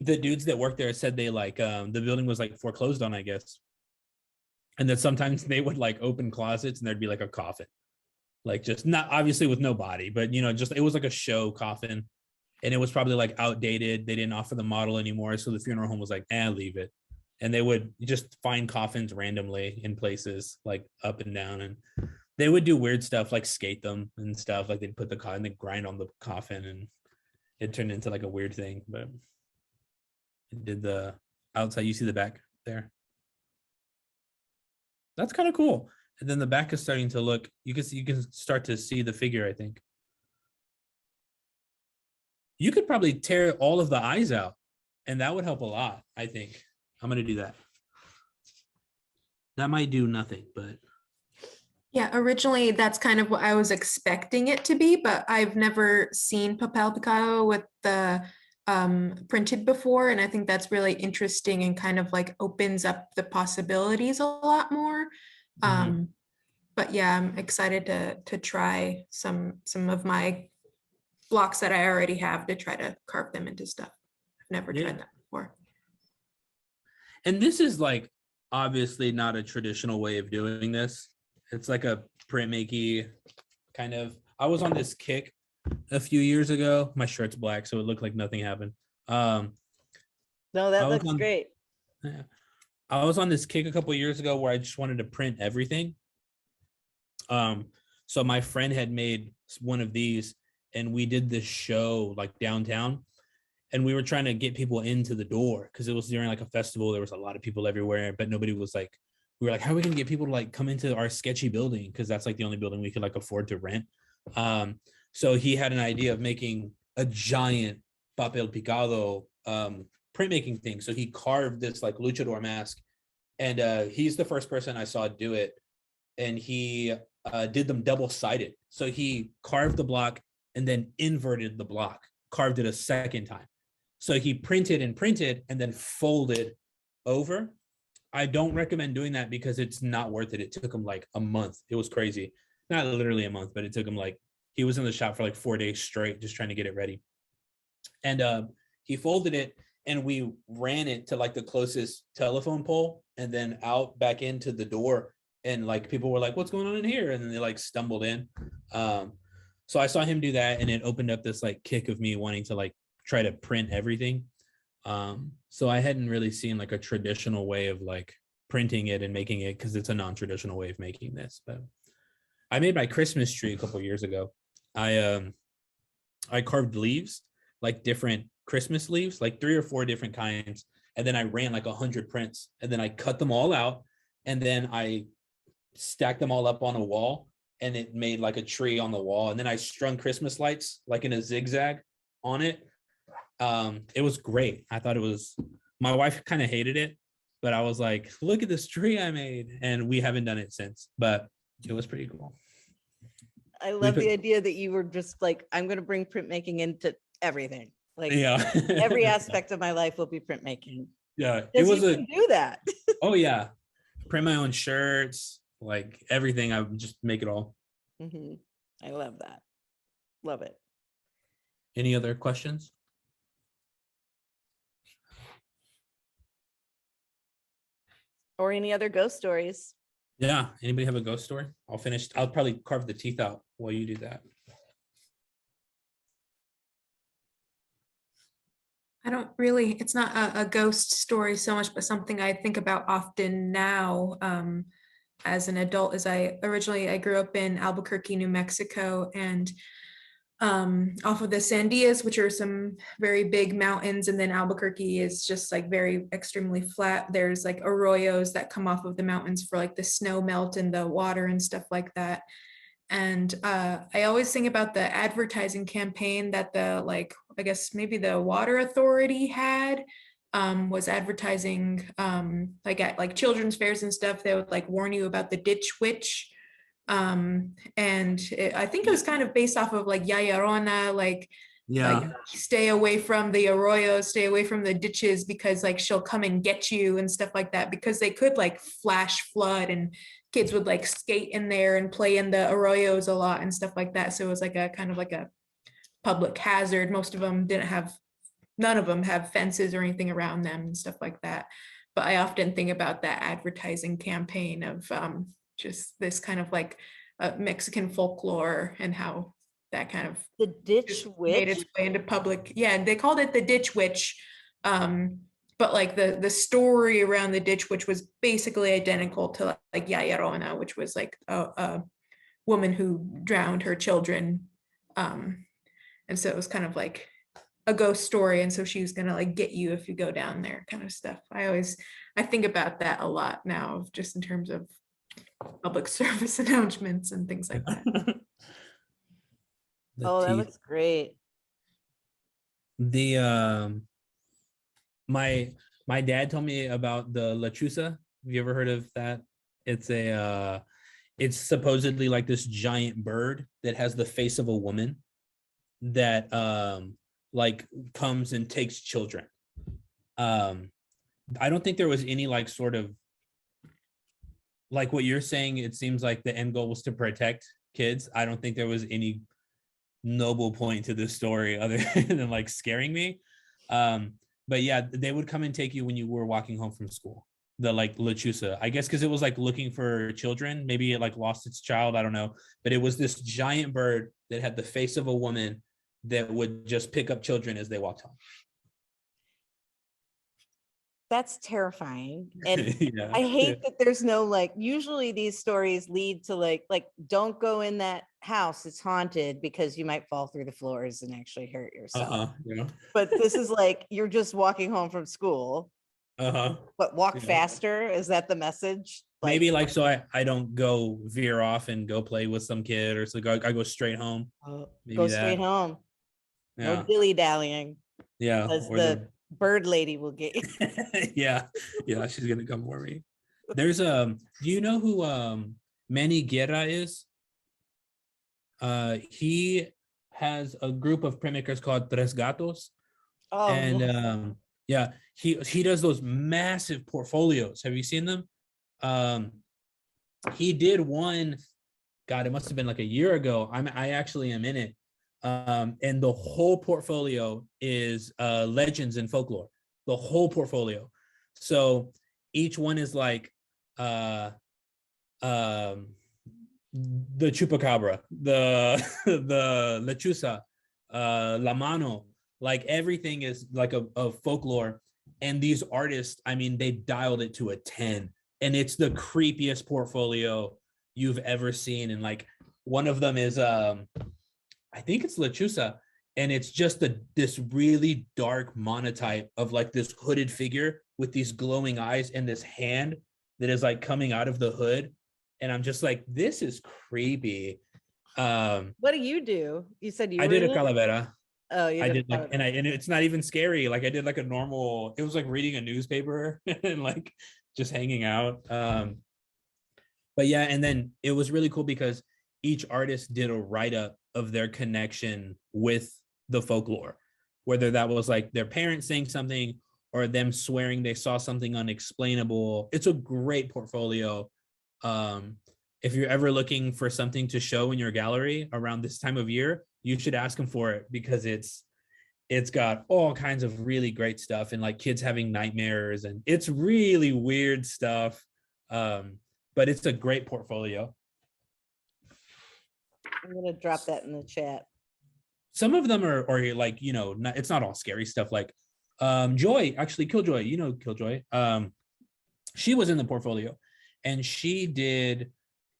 the dudes that worked there said they like the building was like foreclosed on, I guess. And that sometimes they would like open closets and there'd be like a coffin. Like just not obviously with no body, but just it was like a show coffin. And it was probably like outdated. They didn't offer the model anymore. So the funeral home was like, leave it. And they would just find coffins randomly in places like up and down. And they would do weird stuff like skate them and stuff. Like they'd put the coffin, they'd grind on the coffin and it turned into like a weird thing. But it did the outside, you see the back there. That's kind of cool. And then the back is starting to look, you can start to see the figure, I think. You could probably tear all of the eyes out and that would help a lot, I think. I'm going to do that. That might do nothing, but. Yeah, originally that's kind of what I was expecting it to be, but I've never seen Papel Picado with the printed before. And I think that's really interesting and kind of like opens up the possibilities a lot more. But yeah, I'm excited to try some of my blocks that I already have to try to carve them into stuff. I've never tried that before. And this is like obviously not a traditional way of doing this. It's like a printmaking kind of. I was on this kick a few years ago. My shirt's black, so it looked like nothing happened. No, that looks on- great. Yeah. I was on this kick a couple of years ago where I just wanted to print everything. So my friend had made one of these and we did this show like downtown and we were trying to get people into the door because it was during like a festival. There was a lot of people everywhere, but nobody was like, we were like, how are we going to get people to like come into our sketchy building? Because that's like the only building we could like afford to rent. So he had an idea of making a giant Papel Picado printmaking thing. So he carved this like luchador mask and he's the first person I saw do it. And he did them double-sided. So he carved the block and then inverted the block, carved it a second time. So he printed and then folded over. I don't recommend doing that because it's not worth it. It took him like a month. It was crazy. Not literally a month, but it took him like, he was in the shop for like 4 days straight, just trying to get it ready. And he folded it and we ran it to like the closest telephone pole and then out back into the door. And like people were like, what's going on in here? And then they like stumbled in. So I saw him do that and it opened up this like kick of me wanting to like try to print everything. So I hadn't really seen like a traditional way of like printing it and making it because it's a non-traditional way of making this. But I made my Christmas tree a couple years ago. I carved leaves, like different Christmas leaves, like 3 or 4 different kinds. And then I ran like 100 prints, and then I cut them all out, and then I stacked them all up on a wall, and it made like a tree on the wall. And then I strung Christmas lights like in a zigzag on it. It was great. I thought it was, my wife kind of hated it, but I was like, look at this tree I made. And we haven't done it since, but it was pretty cool. I love the idea that you were just like, I'm going to bring printmaking into everything. Like Yeah. every aspect of my life will be printmaking. Yeah. It 'Cause was you can do that. oh yeah. Print my own shirts, like everything. I would just make it all. Mhm. I love that. Love it. Any other questions? Or any other ghost stories? Yeah. Anybody have a ghost story? I'll probably carve the teeth out while you do that. I don't really, it's not a ghost story so much, but something I think about often now as an adult. Is I grew up in Albuquerque, New Mexico, and off of the Sandias, which are some very big mountains, and then Albuquerque is just like very extremely flat. There's like arroyos that come off of the mountains for like the snow melt and the water and stuff like that. And I always think about the advertising campaign that I guess maybe the water authority had, was advertising like at like children's fairs and stuff. They would like warn you about the ditch witch. I think it was kind of based off of like Ya Llorona, like stay away from the arroyos, stay away from the ditches, because like she'll come and get you and stuff like that, because they could like flash flood, and kids would like skate in there and play in the arroyos a lot and stuff like that. So it was like a kind of like a public hazard. None of them have fences or anything around them and stuff like that. But I often think about that advertising campaign of just this kind of like Mexican folklore, and how that kind of The ditch made witch. its way into public. Yeah, they called it the ditch witch. But like the story around the ditch witch was basically identical to like Ya Llorona, which was like a woman who drowned her children. And so it was kind of like a ghost story. And so she was gonna like get you if you go down there, kind of stuff. I think about that a lot now, just in terms of public service announcements and things like that. Oh, that looks great. My dad told me about the lechuza. Have you ever heard of that? It's supposedly like this giant bird that has the face of a woman that like comes and takes children. I don't think there was any like sort of like what you're saying. It seems like the end goal was to protect kids. I don't think there was any noble point to this story other than like scaring me. But yeah, they would come and take you when you were walking home from school. The like lechuza, I guess, because it was like looking for children. Maybe it like lost its child. I don't know. But it was this giant bird that had the face of a woman that would just pick up children as they walked home. That's terrifying. And Yeah. I hate that there's no like, usually these stories lead to like don't go in that house, it's haunted, because you might fall through the floors and actually hurt yourself. Yeah. But this is like, you're just walking home from school, but walk Yeah. faster. Is that the message? Maybe like, so I don't go veer off and go play with some kid, or so I go straight home. Maybe go that. straight home. Yeah. No dilly dallying. Yeah. Because Or the bird lady will get you. yeah. She's gonna come for me. There's do you know who Manny Guerra is? He has a group of printmakers called Tres Gatos. Oh, And yes. he does those massive portfolios. Have you seen them? He did one, God, it must have been like a year ago. I actually am in it. And the whole portfolio is legends and folklore. The whole portfolio. So each one is like the chupacabra, the lechuza, la mano, like everything is like a folklore. And these artists, I mean, they dialed it to a 10. and it's the creepiest portfolio you've ever seen. And like one of them is I think it's Lechuza, and it's just this really dark monotype of like this hooded figure with these glowing eyes and this hand that is like coming out of the hood. And I'm just like, this is creepy. What do you do? You said you I were did a in it? calavera. Oh, you I did. did like, and it's not even scary. Like I did like a normal, it was like reading a newspaper and like just hanging out. But yeah, and then it was really cool because each artist did a write-up of their connection with the folklore, whether that was like their parents saying something or them swearing they saw something unexplainable. It's a great portfolio. If you're ever looking for something to show in your gallery around this time of year, you should ask them for it, because it's got all kinds of really great stuff, and like kids having nightmares, and it's really weird stuff. But it's a great portfolio. I'm gonna drop that in the chat. Some of them are like, you know, it's not all scary stuff. Like Joy, actually Killjoy, you know Killjoy. She was in the portfolio, and she did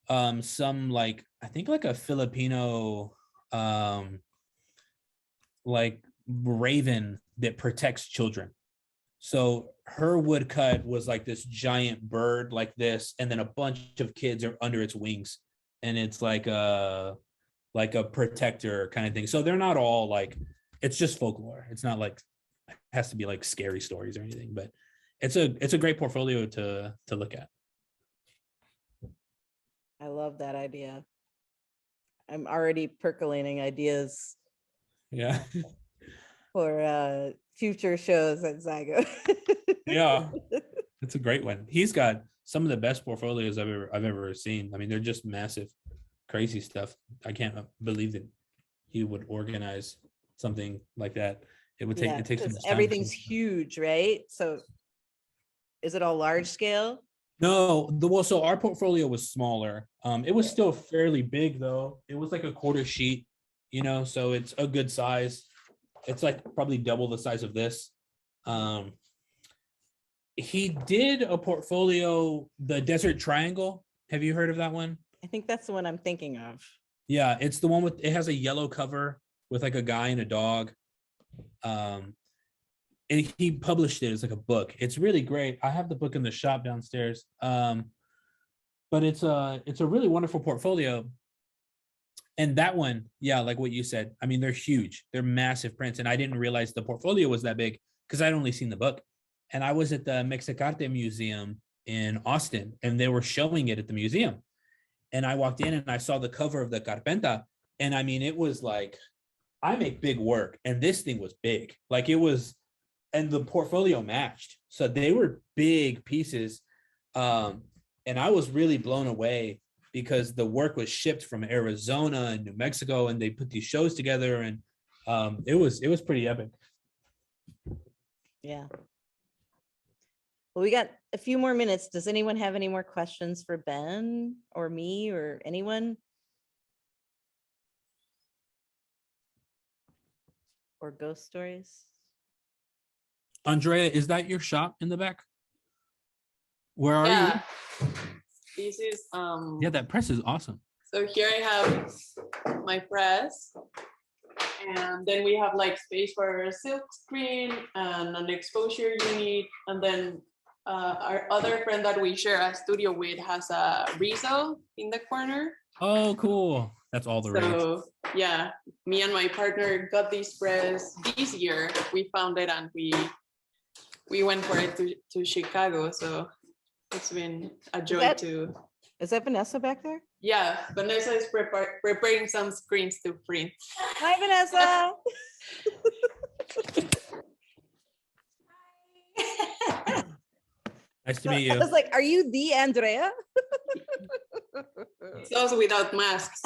some like, I think like a Filipino like raven that protects children. So her woodcut was like this giant bird like this, and then a bunch of kids are under its wings, and it's like a protector kind of thing. So they're not all like, it's just folklore. It's not like it has to be like scary stories or anything, but it's a great portfolio to look at. I love that idea. I'm already percolating ideas Yeah. for future shows at Zygo. Yeah. It's a great one. He's got some of the best portfolios I've ever seen. I mean, they're just massive, crazy stuff. I can't believe that he would organize something like that. It would take, Yeah, it takes so 'cause much time. everything's huge, right? So is it all large scale? No, so our portfolio was smaller. It was still fairly big though. It was like a quarter sheet, you know, so it's a good size. It's like probably double the size of this. He did a portfolio, the Desert Triangle. Have you heard of that one? I think that's the one I'm thinking of. Yeah, it's the one with, it has a yellow cover with like a guy and a dog. And he published it as like a book. It's really great. I have the book in the shop downstairs. But it's a really wonderful portfolio. And that one, yeah, like what you said, I mean, they're huge. They're massive prints. And I didn't realize the portfolio was that big because I'd only seen the book. And I was at the Mexicarte Museum in Austin, and they were showing it at the museum. And I walked in and I saw the cover of the Carpenta. And I mean, it was like, I make big work. And this thing was big. Like it was, and the portfolio matched. So they were big pieces. And I was really blown away because the work was shipped from Arizona and New Mexico, and they put these shows together, and it was pretty epic. Yeah. Well, we got a few more minutes. Does anyone have any more questions for Ben or me or anyone? Or ghost stories? Andrea, is that your shop in the back? Where are Yeah. you? This is Yeah, that press is awesome. so here I have my press, and then we have like space for a silk screen and an exposure unit, and then our other friend that we share a studio with has a Riso in the corner. Oh, cool. That's all the rage. So yeah, me and my partner got this press this year. We found it and we went for it to Chicago. So it's been a joy to. Is that Vanessa back there? Yeah, Vanessa is preparing some screens to print. Hi, Vanessa. Nice to meet you. I was like, are you the Andrea? It's also without masks.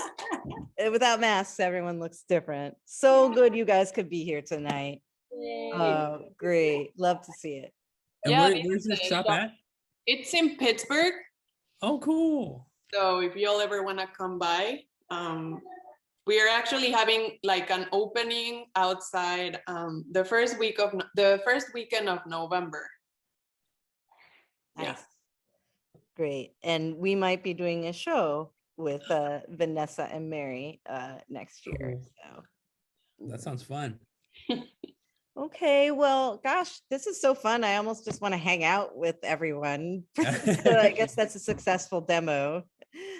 Without masks, everyone looks different. So good you guys could be here tonight. Oh, great. Love to see it. And Yeah, where's your shop at? It's in Pittsburgh. Oh, cool. So if y'all ever want to come by, we are actually having like an opening outside the first weekend of November. Yeah. Nice. Great. And we might be doing a show with Vanessa and Mary next year. So That sounds fun. okay, well, gosh, this is so fun. I almost just want to hang out with everyone. So I guess that's a successful demo.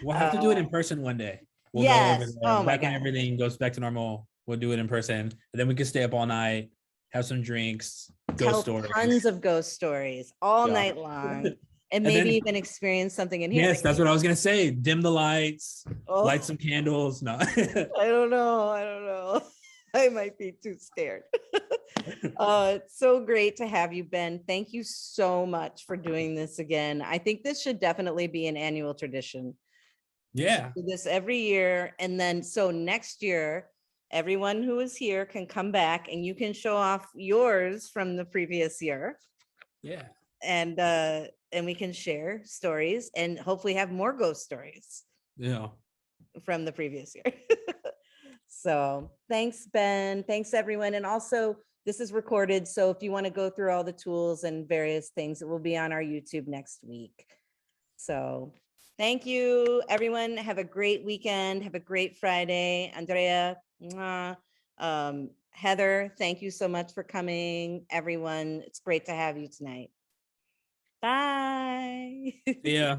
We'll have to do it in person one day. We'll go over Yes. there. Oh my Back when God. everything goes back to normal, we'll do it in person. And then we can stay up all night, have some drinks, Tell ghost stories. tons of ghost stories all Yeah. night long, and And maybe then- even experience something in here. Yes, that's what I was gonna say. Dim the lights, Oh, light some candles. No. I don't know. I don't know. I might be too scared. It's so great to have you, Ben. Thank you so much for doing this again. I think this should definitely be an annual tradition. Yeah. Do this every year. And then, so next year, everyone who is here can come back and you can show off yours from the previous year. Yeah. And we can share stories and hopefully have more ghost stories Yeah. from the previous year. So thanks, Ben. Thanks, everyone. And also, this is recorded. So if you want to go through all the tools and various things, it will be on our YouTube next week. So thank you, everyone. Have a great weekend. Have a great Friday. Andrea, mwah. Heather, thank you so much for coming. Everyone, it's great to have you tonight. Bye. Yeah.